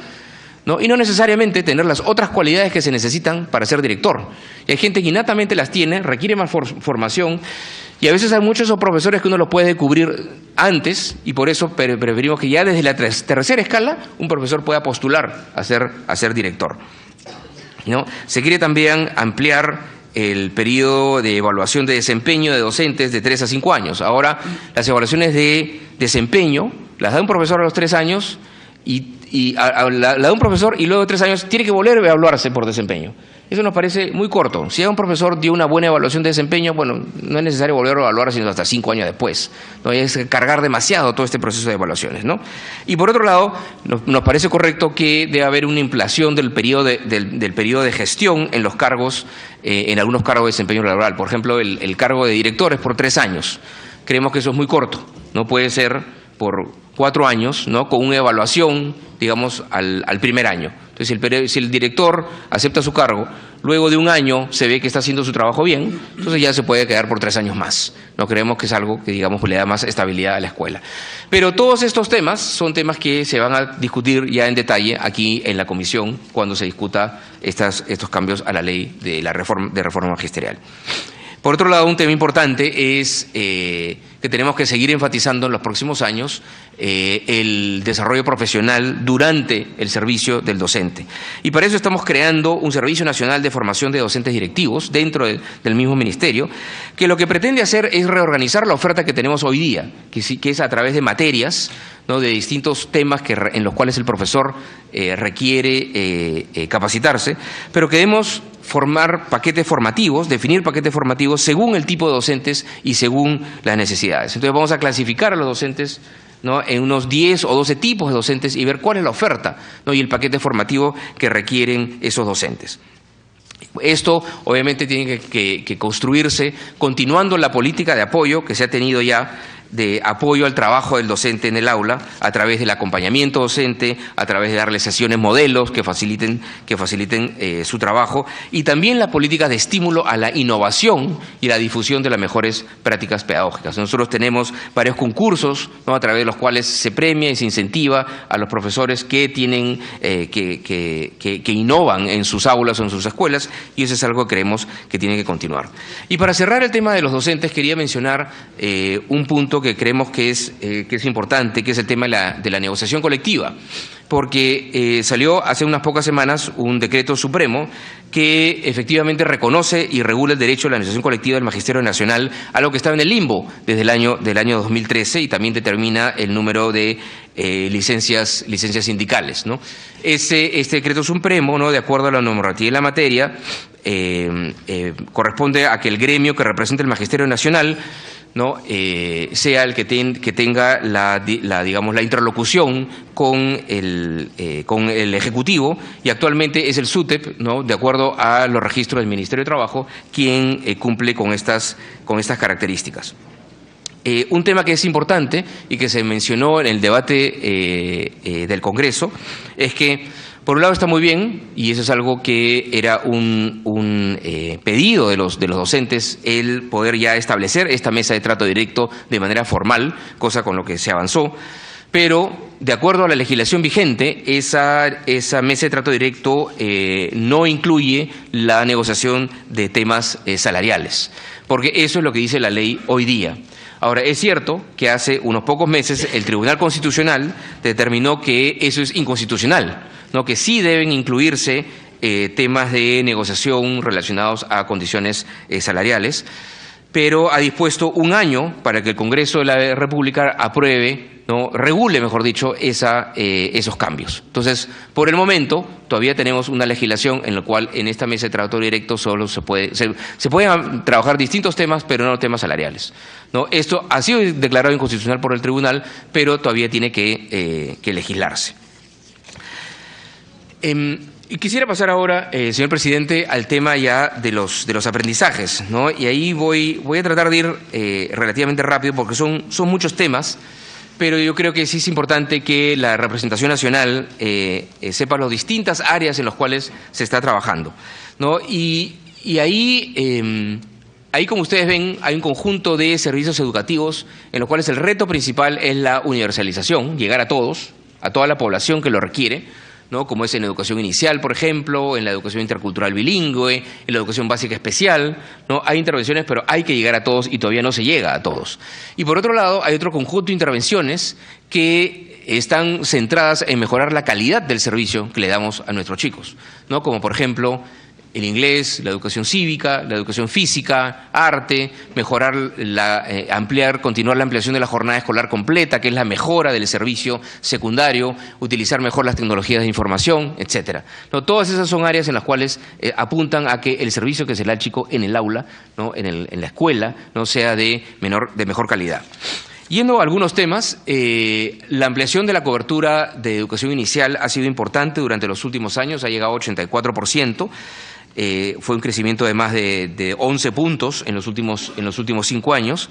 ¿no? Y no necesariamente tener las otras cualidades que se necesitan para ser director. Y hay gente que innatamente las tiene, requiere más formación, y a veces hay muchos de esos profesores que uno los puede cubrir antes, y por eso preferimos que ya desde la tercera escala un profesor pueda postular a ser director. ¿no? Se quiere también ampliar el periodo de evaluación de desempeño de docentes de 3 a 5 años. Ahora, las evaluaciones de desempeño las da un profesor a los 3 años la da un profesor y luego de 3 años tiene que volver a evaluarse por desempeño. Eso nos parece muy corto. Si un profesor dio una buena evaluación de desempeño, bueno, no es necesario volver a evaluar sino hasta 5 años después. No es cargar demasiado todo este proceso de evaluaciones, ¿no? Y por otro lado, nos parece correcto que debe haber una inflación del periodo de gestión en los cargos, en algunos cargos de desempeño laboral. Por ejemplo, el cargo de directores por 3 años. Creemos que eso es muy corto. No puede ser por 4 años, ¿no? Con una evaluación, digamos, al primer año. Entonces, si el director acepta su cargo, luego de 1 año se ve que está haciendo su trabajo bien, entonces ya se puede quedar por 3 años más. No creemos que es algo que, digamos, le da más estabilidad a la escuela. Pero todos estos temas son temas que se van a discutir ya en detalle aquí en la comisión cuando se discuta estos cambios a la ley de reforma magisterial. Por otro lado, un tema importante es que tenemos que seguir enfatizando en los próximos años el desarrollo profesional durante el servicio del docente. Y para eso estamos creando un Servicio Nacional de Formación de Docentes Directivos dentro del mismo ministerio, que lo que pretende hacer es reorganizar la oferta que tenemos hoy día, que es a través de materias, ¿no? De distintos temas en los cuales el profesor requiere capacitarse, pero queremos formar paquetes formativos, definir paquetes formativos según el tipo de docentes y según las necesidades. Entonces vamos a clasificar a los docentes, ¿no? En unos 10 o 12 tipos de docentes y ver cuál es la oferta, ¿no? Y el paquete formativo que requieren esos docentes. Esto obviamente tiene que construirse continuando la política de apoyo que se ha tenido ya, de apoyo al trabajo del docente en el aula, a través del acompañamiento docente, a través de darle sesiones modelos que faciliten su trabajo, y también la política de estímulo a la innovación y la difusión de las mejores prácticas pedagógicas. Nosotros tenemos varios concursos, ¿no? A través de los cuales se premia y se incentiva a los profesores que tienen que innovan en sus aulas o en sus escuelas, y eso es algo que creemos que tiene que continuar. Y para cerrar el tema de los docentes, quería mencionar un punto que creemos que es importante, que es el tema de la negociación colectiva, porque salió hace unas pocas semanas un decreto supremo que efectivamente reconoce y regula el derecho a la negociación colectiva del Magisterio Nacional, algo que estaba en el limbo desde el año 2013, y también determina el número de licencias sindicales, ¿no? Este decreto supremo, ¿no? De acuerdo a la normativa de la materia, corresponde a que el gremio que representa el Magisterio Nacional, ¿no? Sea el que tenga la interlocución con el Ejecutivo, y actualmente es el SUTEP, ¿no? De acuerdo a los registros del Ministerio de Trabajo, quien cumple con estas características. Un tema que es importante y que se mencionó en el debate del Congreso es que, por un lado, está muy bien, y eso es algo que era un pedido de los docentes, el poder ya establecer esta mesa de trato directo de manera formal, cosa con lo que se avanzó, pero de acuerdo a la legislación vigente, esa mesa de trato directo no incluye la negociación de temas salariales, porque eso es lo que dice la ley hoy día. Ahora, es cierto que hace unos pocos meses el Tribunal Constitucional determinó que eso es inconstitucional, ¿no? Que sí deben incluirse temas de negociación relacionados a condiciones salariales, pero ha dispuesto 1 año para que el Congreso de la República apruebe, ¿no? Regule, mejor dicho, esos cambios. Entonces, por el momento, todavía tenemos una legislación en la cual en esta mesa de trato directo solo se pueden trabajar distintos temas, pero no temas salariales, ¿no? Esto ha sido declarado inconstitucional por el tribunal, pero todavía tiene que legislarse. Y quisiera pasar ahora, señor presidente, al tema ya de los aprendizajes, ¿no? Y ahí voy a tratar de ir relativamente rápido porque son muchos temas, pero yo creo que sí es importante que la representación nacional sepa las distintas áreas en las cuales se está trabajando, ¿no? Y ahí, como ustedes ven, hay un conjunto de servicios educativos en los cuales el reto principal es la universalización, llegar a todos, a toda la población que lo requiere, ¿no? Como es en educación inicial, por ejemplo, en la educación intercultural bilingüe, en la educación básica especial, ¿no? Hay intervenciones, pero hay que llegar a todos y todavía no se llega a todos. Y por otro lado, hay otro conjunto de intervenciones que están centradas en mejorar la calidad del servicio que le damos a nuestros chicos, ¿no? Como por ejemplo el inglés, la educación cívica, la educación física, arte, mejorar, continuar la ampliación de la jornada escolar completa, que es la mejora del servicio secundario, utilizar mejor las tecnologías de información, etcétera. ¿No? Todas esas son áreas en las cuales apuntan a que el servicio que se le da al chico en el aula, ¿no? en la escuela, no sea de mejor calidad. Yendo a algunos temas, la ampliación de la cobertura de educación inicial ha sido importante durante los últimos años, ha llegado a 84%. Fue un crecimiento de más de 11 puntos en los últimos 5 años,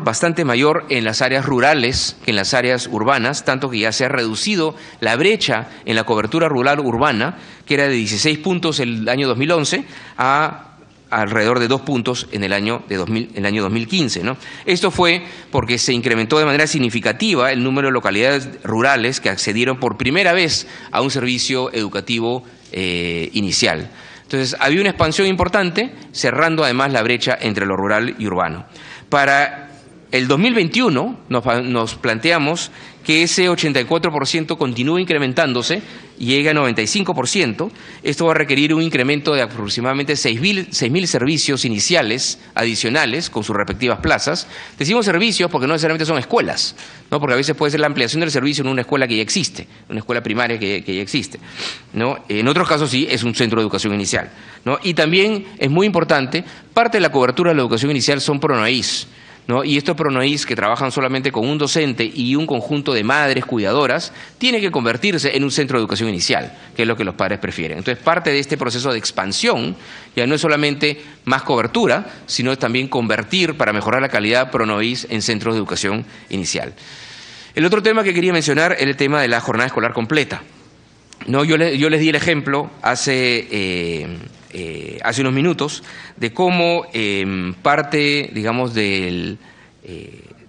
bastante mayor en las áreas rurales que en las áreas urbanas, tanto que ya se ha reducido la brecha en la cobertura rural urbana, que era de 16 puntos el año 2011, a alrededor de 2 puntos en el año 2015, ¿no? Esto fue porque se incrementó de manera significativa el número de localidades rurales que accedieron por primera vez a un servicio educativo inicial. Entonces, había una expansión importante, cerrando además la brecha entre lo rural y urbano. Para el 2021 nos planteamos que ese 84% continúe incrementándose y llegue a 95%. Esto va a requerir un incremento de aproximadamente 6.000 servicios iniciales adicionales con sus respectivas plazas. Decimos servicios porque no necesariamente son escuelas, ¿no? Porque a veces puede ser la ampliación del servicio en una escuela que ya existe, una escuela primaria que ya existe, ¿no? En otros casos sí es un centro de educación inicial, ¿no? Y también es muy importante, parte de la cobertura de la educación inicial son PRONOIS, ¿no? Y estos PRONOIS que trabajan solamente con un docente y un conjunto de madres cuidadoras, tiene que convertirse en un centro de educación inicial, que es lo que los padres prefieren. Entonces, parte de este proceso de expansión ya no es solamente más cobertura, sino también convertir, para mejorar la calidad, PRONOIS en centros de educación inicial. El otro tema que quería mencionar es el tema de la jornada escolar completa. No, yo les di el ejemplo hace unos minutos de cómo parte, digamos, del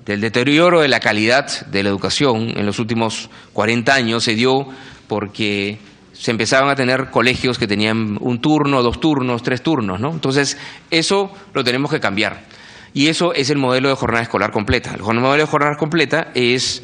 deterioro de la calidad de la educación en los últimos 40 años se dio porque se empezaban a tener colegios que tenían un turno, 2 turnos, 3 turnos, ¿no? Entonces, eso lo tenemos que cambiar. Y eso es el modelo de jornada escolar completa. El modelo de jornada completa es,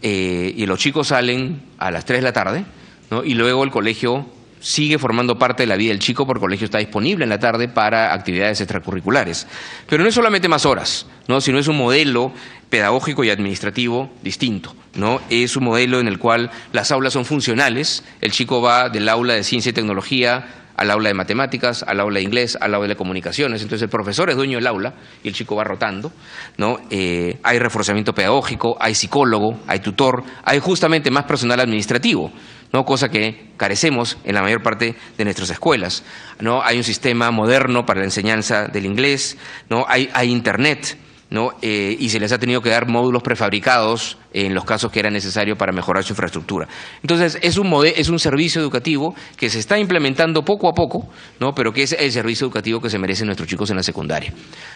y los chicos salen a las 3 de la tarde, ¿no? Y luego el colegio sigue formando parte de la vida del chico porque el colegio está disponible en la tarde para actividades extracurriculares. Pero no es solamente más horas, ¿no? Sino es un modelo pedagógico y administrativo distinto, ¿no? Es un modelo en el cual las aulas son funcionales, el chico va del aula de ciencia y tecnología al aula de matemáticas, al aula de inglés, al aula de comunicaciones. Entonces el profesor es dueño del aula y el chico va rotando, ¿no? Hay reforzamiento pedagógico, hay psicólogo, hay tutor, hay justamente más personal administrativo, ¿no? Cosa que carecemos en la mayor parte de nuestras escuelas, ¿no? Hay un sistema moderno para la enseñanza del inglés, ¿no? Hay internet, ¿no? Y se les ha tenido que dar módulos prefabricados en los casos que era necesario para mejorar su infraestructura. Entonces, es un servicio educativo que se está implementando poco a poco, ¿no? Pero que es el servicio educativo que se merecen nuestros chicos en la secundaria,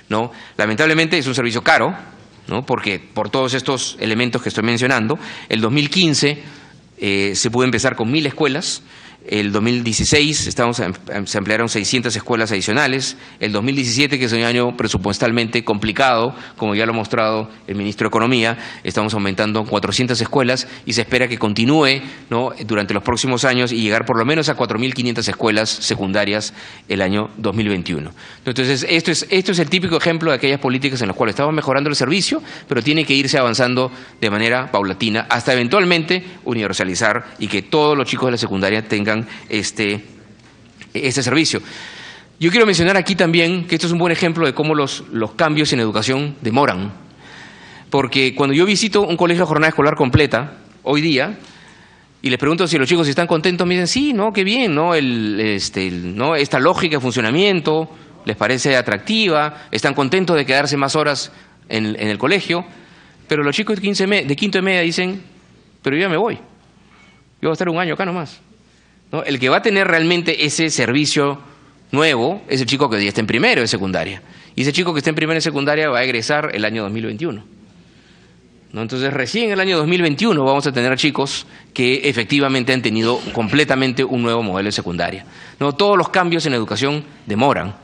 ¿no? Lamentablemente es un servicio caro, ¿no? Porque por todos estos elementos que estoy mencionando, el 2015 se pudo empezar con 1.000 escuelas. El 2016 se ampliaron 600 escuelas adicionales. El 2017, que es un año presupuestalmente complicado, como ya lo ha mostrado el ministro de Economía, estamos aumentando 400 escuelas y se espera que continúe, ¿no? Durante los próximos años y llegar por lo menos a 4.500 escuelas secundarias el año 2021. Entonces, esto es el típico ejemplo de aquellas políticas en las cuales estamos mejorando el servicio, pero tiene que irse avanzando de manera paulatina hasta eventualmente universalizar y que todos los chicos de la secundaria tengan este servicio. Yo quiero mencionar aquí también que esto es un buen ejemplo de cómo los cambios en educación demoran, porque cuando yo visito un colegio de jornada escolar completa hoy día y les pregunto si los chicos están contentos, me dicen sí, no, qué bien, no, no, esta lógica de funcionamiento les parece atractiva, están contentos de quedarse más horas en el colegio, pero los chicos de quinto de media dicen, pero yo ya me voy, yo voy a estar un año acá nomás, ¿no? El que va a tener realmente ese servicio nuevo es el chico que ya está en primero de secundaria. Y ese chico que está en primero de secundaria va a egresar el año 2021. ¿No? Entonces, recién en el año 2021 vamos a tener chicos que efectivamente han tenido completamente un nuevo modelo de secundaria. ¿No? Todos los cambios en educación demoran.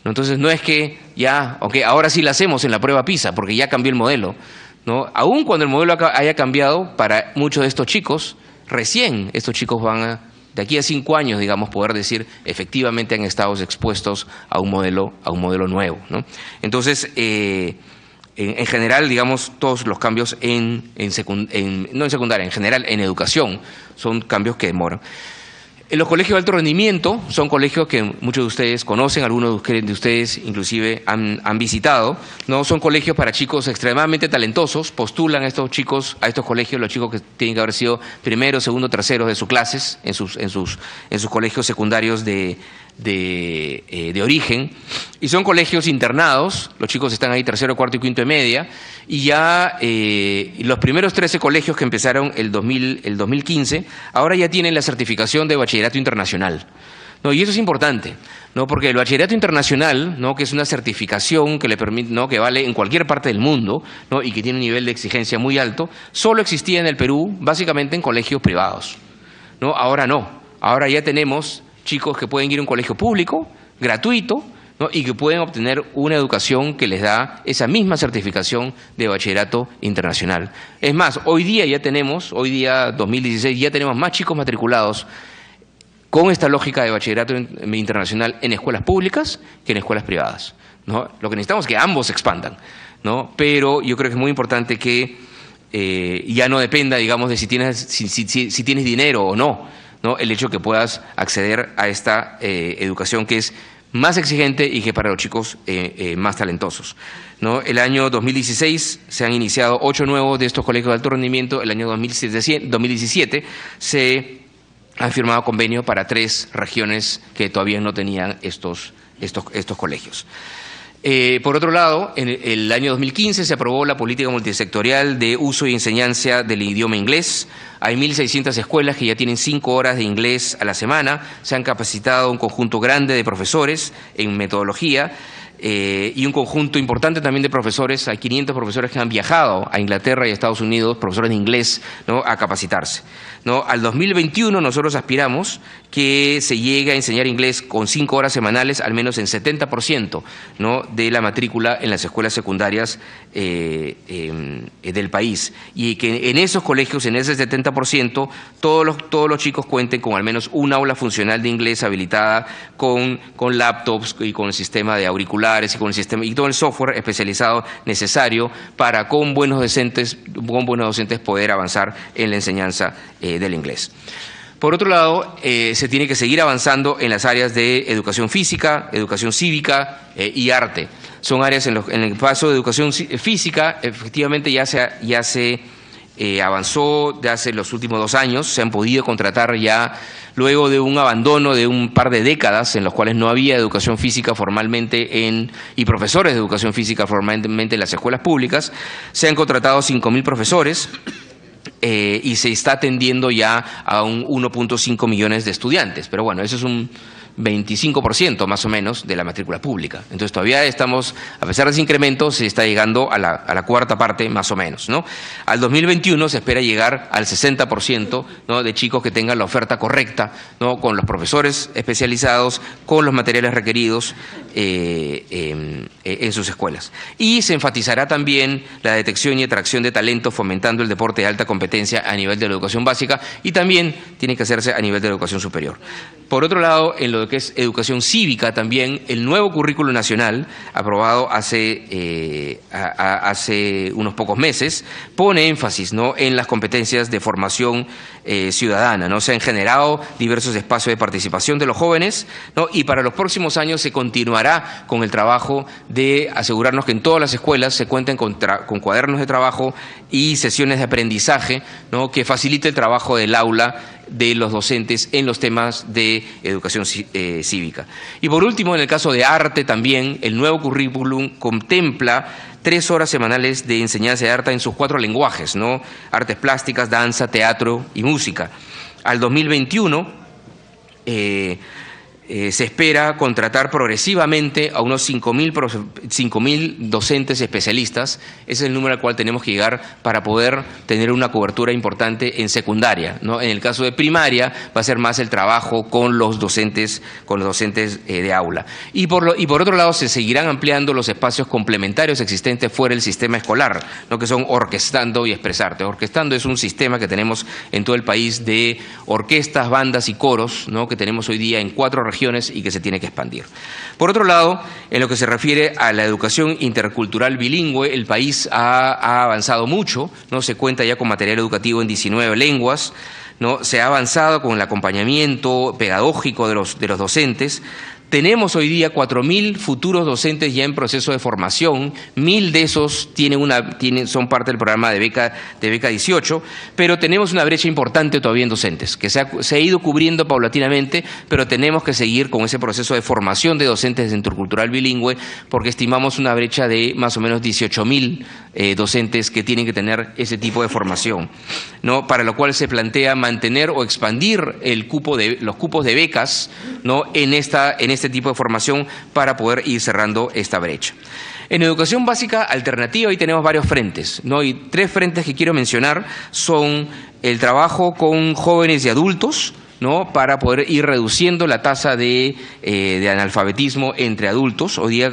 ¿No? Entonces, no es que ya, ahora sí la hacemos en la prueba PISA, porque ya cambió el modelo. ¿no? Aún cuando el modelo haya cambiado, para muchos de estos chicos, recién estos chicos van a, de aquí a 5 años, digamos, poder decir, efectivamente han estado expuestos a un modelo nuevo, ¿no? Entonces, en general, digamos, todos los cambios no en secundaria, en general, en educación, son cambios que demoran. En los colegios de alto rendimiento, son colegios que muchos de ustedes conocen, algunos de ustedes inclusive han visitado, ¿no? Son colegios para chicos extremadamente talentosos, postulan a estos chicos, a estos colegios, los chicos que tienen que haber sido primero, segundo, terceros de sus clases, en sus colegios secundarios de origen, y son colegios internados, los chicos están ahí tercero, cuarto y quinto de media, y ya los primeros 13 colegios que empezaron el 2015, ahora ya tienen la certificación de bachillerato internacional, ¿no? Y eso es importante, ¿no? Porque el bachillerato internacional, ¿no? Que es una certificación que le permite, ¿no? Que vale en cualquier parte del mundo, ¿no? Y que tiene un nivel de exigencia muy alto, solo existía en el Perú, básicamente en colegios privados, ¿no? Ahora no, ahora ya tenemos chicos que pueden ir a un colegio público, gratuito, ¿no? Y que pueden obtener una educación que les da esa misma certificación de bachillerato internacional. Es más, hoy día 2016, ya tenemos más chicos matriculados con esta lógica de bachillerato internacional en escuelas públicas que en escuelas privadas, ¿no? Lo que necesitamos es que ambos se expandan, ¿no? Pero yo creo que es muy importante que ya no dependa, digamos, de si tienes dinero o no, ¿no? El hecho que puedas acceder a esta educación que es más exigente y que para los chicos más talentosos, ¿no? El año 2016 se han iniciado 8 nuevos de estos colegios de alto rendimiento. El año 2017 se han firmado convenios para 3 regiones que todavía no tenían estos colegios. Por otro lado, en el año 2015 se aprobó la política multisectorial de uso y enseñanza del idioma inglés. Hay 1.600 escuelas que ya tienen 5 horas de inglés a la semana. Se han capacitado un conjunto grande de profesores en metodología y un conjunto importante también de profesores. Hay 500 profesores que han viajado a Inglaterra y a Estados Unidos, profesores de inglés, ¿no? A capacitarse, ¿no? Al 2021 nosotros aspiramos que se llegue a enseñar inglés con 5 horas semanales, al menos en 70%, ¿no? De la matrícula en las escuelas secundarias del país. Y que en esos colegios, en ese 70%, todos los chicos cuenten con al menos un aula funcional de inglés habilitada con laptops y con el sistema de auriculares y con el sistema y todo el software especializado necesario para con buenos docentes poder avanzar en la enseñanza del inglés. Por otro lado, se tiene que seguir avanzando en las áreas de educación física, educación cívica y arte. Son áreas en el paso de educación física, efectivamente ya se avanzó de hace los últimos 2 años, se han podido contratar ya luego de un abandono de un par de décadas en los cuales no había educación física formalmente y profesores de educación física formalmente en las escuelas públicas. Se han contratado 5.000 profesores y se está atendiendo ya a un 1.5 millones de estudiantes, pero bueno, eso es un 25% más o menos de la matrícula pública. Entonces todavía estamos, a pesar de ese incremento, se está llegando a la cuarta parte más o menos, ¿no? Al 2021 se espera llegar al 60%, ¿no? De chicos que tengan la oferta correcta, ¿no? Con los profesores especializados, con los materiales requeridos en sus escuelas. Y se enfatizará también la detección y atracción de talento, fomentando el deporte de alta competencia a nivel de la educación básica y también tiene que hacerse a nivel de la educación superior. Por otro lado, en lo que es educación cívica también, el nuevo currículo nacional, aprobado hace unos pocos meses, pone énfasis, ¿no? En las competencias de formación ciudadana, ¿no? Se han generado diversos espacios de participación de los jóvenes, ¿no? Y para los próximos años se continuará con el trabajo de asegurarnos que en todas las escuelas se cuenten con cuadernos de trabajo y sesiones de aprendizaje, ¿no? Que facilite el trabajo del aula de los docentes en los temas de educación cívica. Y por último, en el caso de arte también, el nuevo currículum contempla 3 horas semanales de enseñanza de arte en sus 4 lenguajes, ¿no? Artes plásticas, danza, teatro y música. Al 2021 se espera contratar progresivamente a unos 5.000 docentes especialistas. Ese es el número al cual tenemos que llegar para poder tener una cobertura importante en secundaria, ¿no? En el caso de primaria va a ser más el trabajo con los docentes de aula. Y por otro lado se seguirán ampliando los espacios complementarios existentes fuera del sistema escolar, ¿no? Que son Orquestando y Expresarte. Orquestando es un sistema que tenemos en todo el país de orquestas, bandas y coros, ¿no? Que tenemos hoy día en 4 regiones y que se tiene que expandir. Por otro lado, en lo que se refiere a la educación intercultural bilingüe, el país ha avanzado mucho, ¿no? Se cuenta ya con material educativo en 19 lenguas, ¿no? Se ha avanzado con el acompañamiento pedagógico de los docentes. Tenemos hoy día 4.000 futuros docentes ya en proceso de formación, 1.000 de esos son parte del programa de beca 18, pero tenemos una brecha importante todavía en docentes, que se ha ido cubriendo paulatinamente, pero tenemos que seguir con ese proceso de formación de docentes de intercultural bilingüe, porque estimamos una brecha de más o menos 18.000 docentes que tienen que tener ese tipo de formación, ¿no? Para lo cual se plantea mantener o expandir los cupos de becas, ¿no? en este tipo de formación para poder ir cerrando esta brecha. En educación básica alternativa ahí tenemos varios frentes, ¿no? Y 3 frentes que quiero mencionar son el trabajo con jóvenes y adultos, ¿no? Para poder ir reduciendo la tasa de analfabetismo entre adultos. Hoy día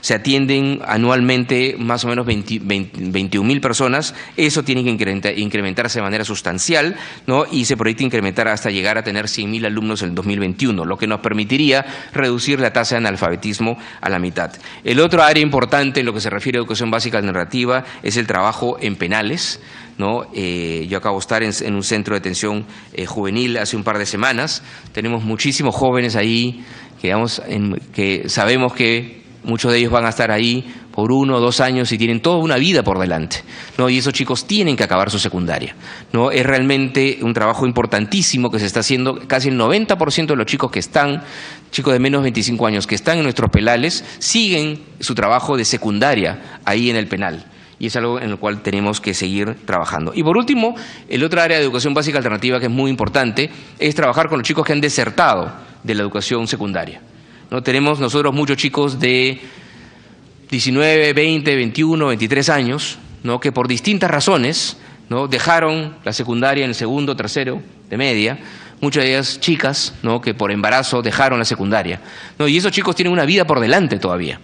se atienden anualmente más o menos 21.000 personas. Eso tiene que incrementarse de manera sustancial, ¿no? Y se proyecta incrementar hasta llegar a tener 100.000 alumnos en el 2021, lo que nos permitiría reducir la tasa de analfabetismo a la mitad. El otro área importante en lo que se refiere a educación básica alternativa es el trabajo en penales, ¿no? Yo acabo de estar en un centro de detención juvenil hace un par de semanas. Tenemos muchísimos jóvenes ahí que sabemos que muchos de ellos van a estar ahí por 1 o 2 años y tienen toda una vida por delante, ¿no? Y esos chicos tienen que acabar su secundaria, ¿no? Es realmente un trabajo importantísimo que se está haciendo. Casi el 90% de los chicos de menos de 25 años que están en nuestros penales, siguen su trabajo de secundaria ahí en el penal. Y es algo en el cual tenemos que seguir trabajando. Y por último, el otro área de educación básica alternativa que es muy importante es trabajar con los chicos que han desertado de la educación secundaria, ¿no? Tenemos nosotros muchos chicos de 19, 20, 21, 23 años, ¿no? Que por distintas razones, ¿no? Dejaron la secundaria en el segundo, tercero de media. Muchas de ellas chicas, ¿no? Que por embarazo dejaron la secundaria, ¿no? Y esos chicos tienen una vida por delante todavía,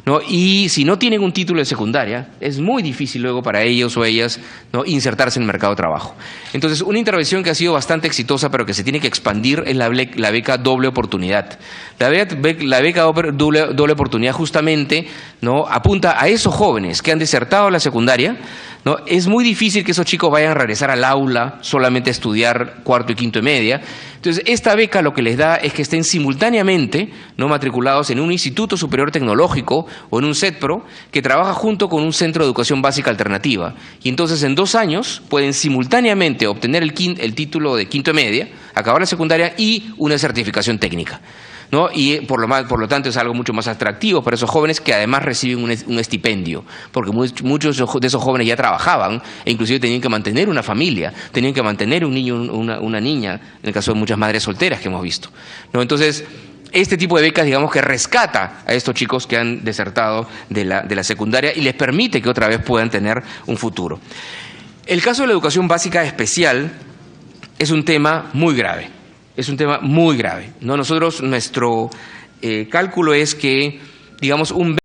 ¿no? Y si no tienen un título de secundaria, es muy difícil luego para ellos o ellas, ¿no? Insertarse en el mercado de trabajo. Entonces, una intervención que ha sido bastante exitosa, pero que se tiene que expandir, es la beca doble oportunidad. La beca doble oportunidad justamente, ¿no? Apunta a esos jóvenes que han desertado la secundaria, ¿no? Es muy difícil que esos chicos vayan a regresar al aula solamente a estudiar 4º y 5º y media. Entonces, esta beca lo que les da es que estén simultáneamente, ¿no? Matriculados en un instituto superior tecnológico o en un CETPRO que trabaja junto con un centro de educación básica alternativa. Y entonces en 2 años pueden simultáneamente obtener el título de 5º y media, acabar la secundaria y una certificación técnica, ¿no? Y por lo tanto es algo mucho más atractivo para esos jóvenes, que además reciben un estipendio, porque muchos de esos jóvenes ya trabajaban e inclusive tenían que mantener una familia, tenían que mantener un niño, una niña, en el caso de muchas madres solteras que hemos visto, ¿no? Entonces, este tipo de becas, digamos, que rescata a estos chicos que han desertado de la secundaria y les permite que otra vez puedan tener un futuro. El caso de la educación básica especial es un tema muy grave. Es un tema muy grave, ¿no? Nuestro cálculo es que, digamos,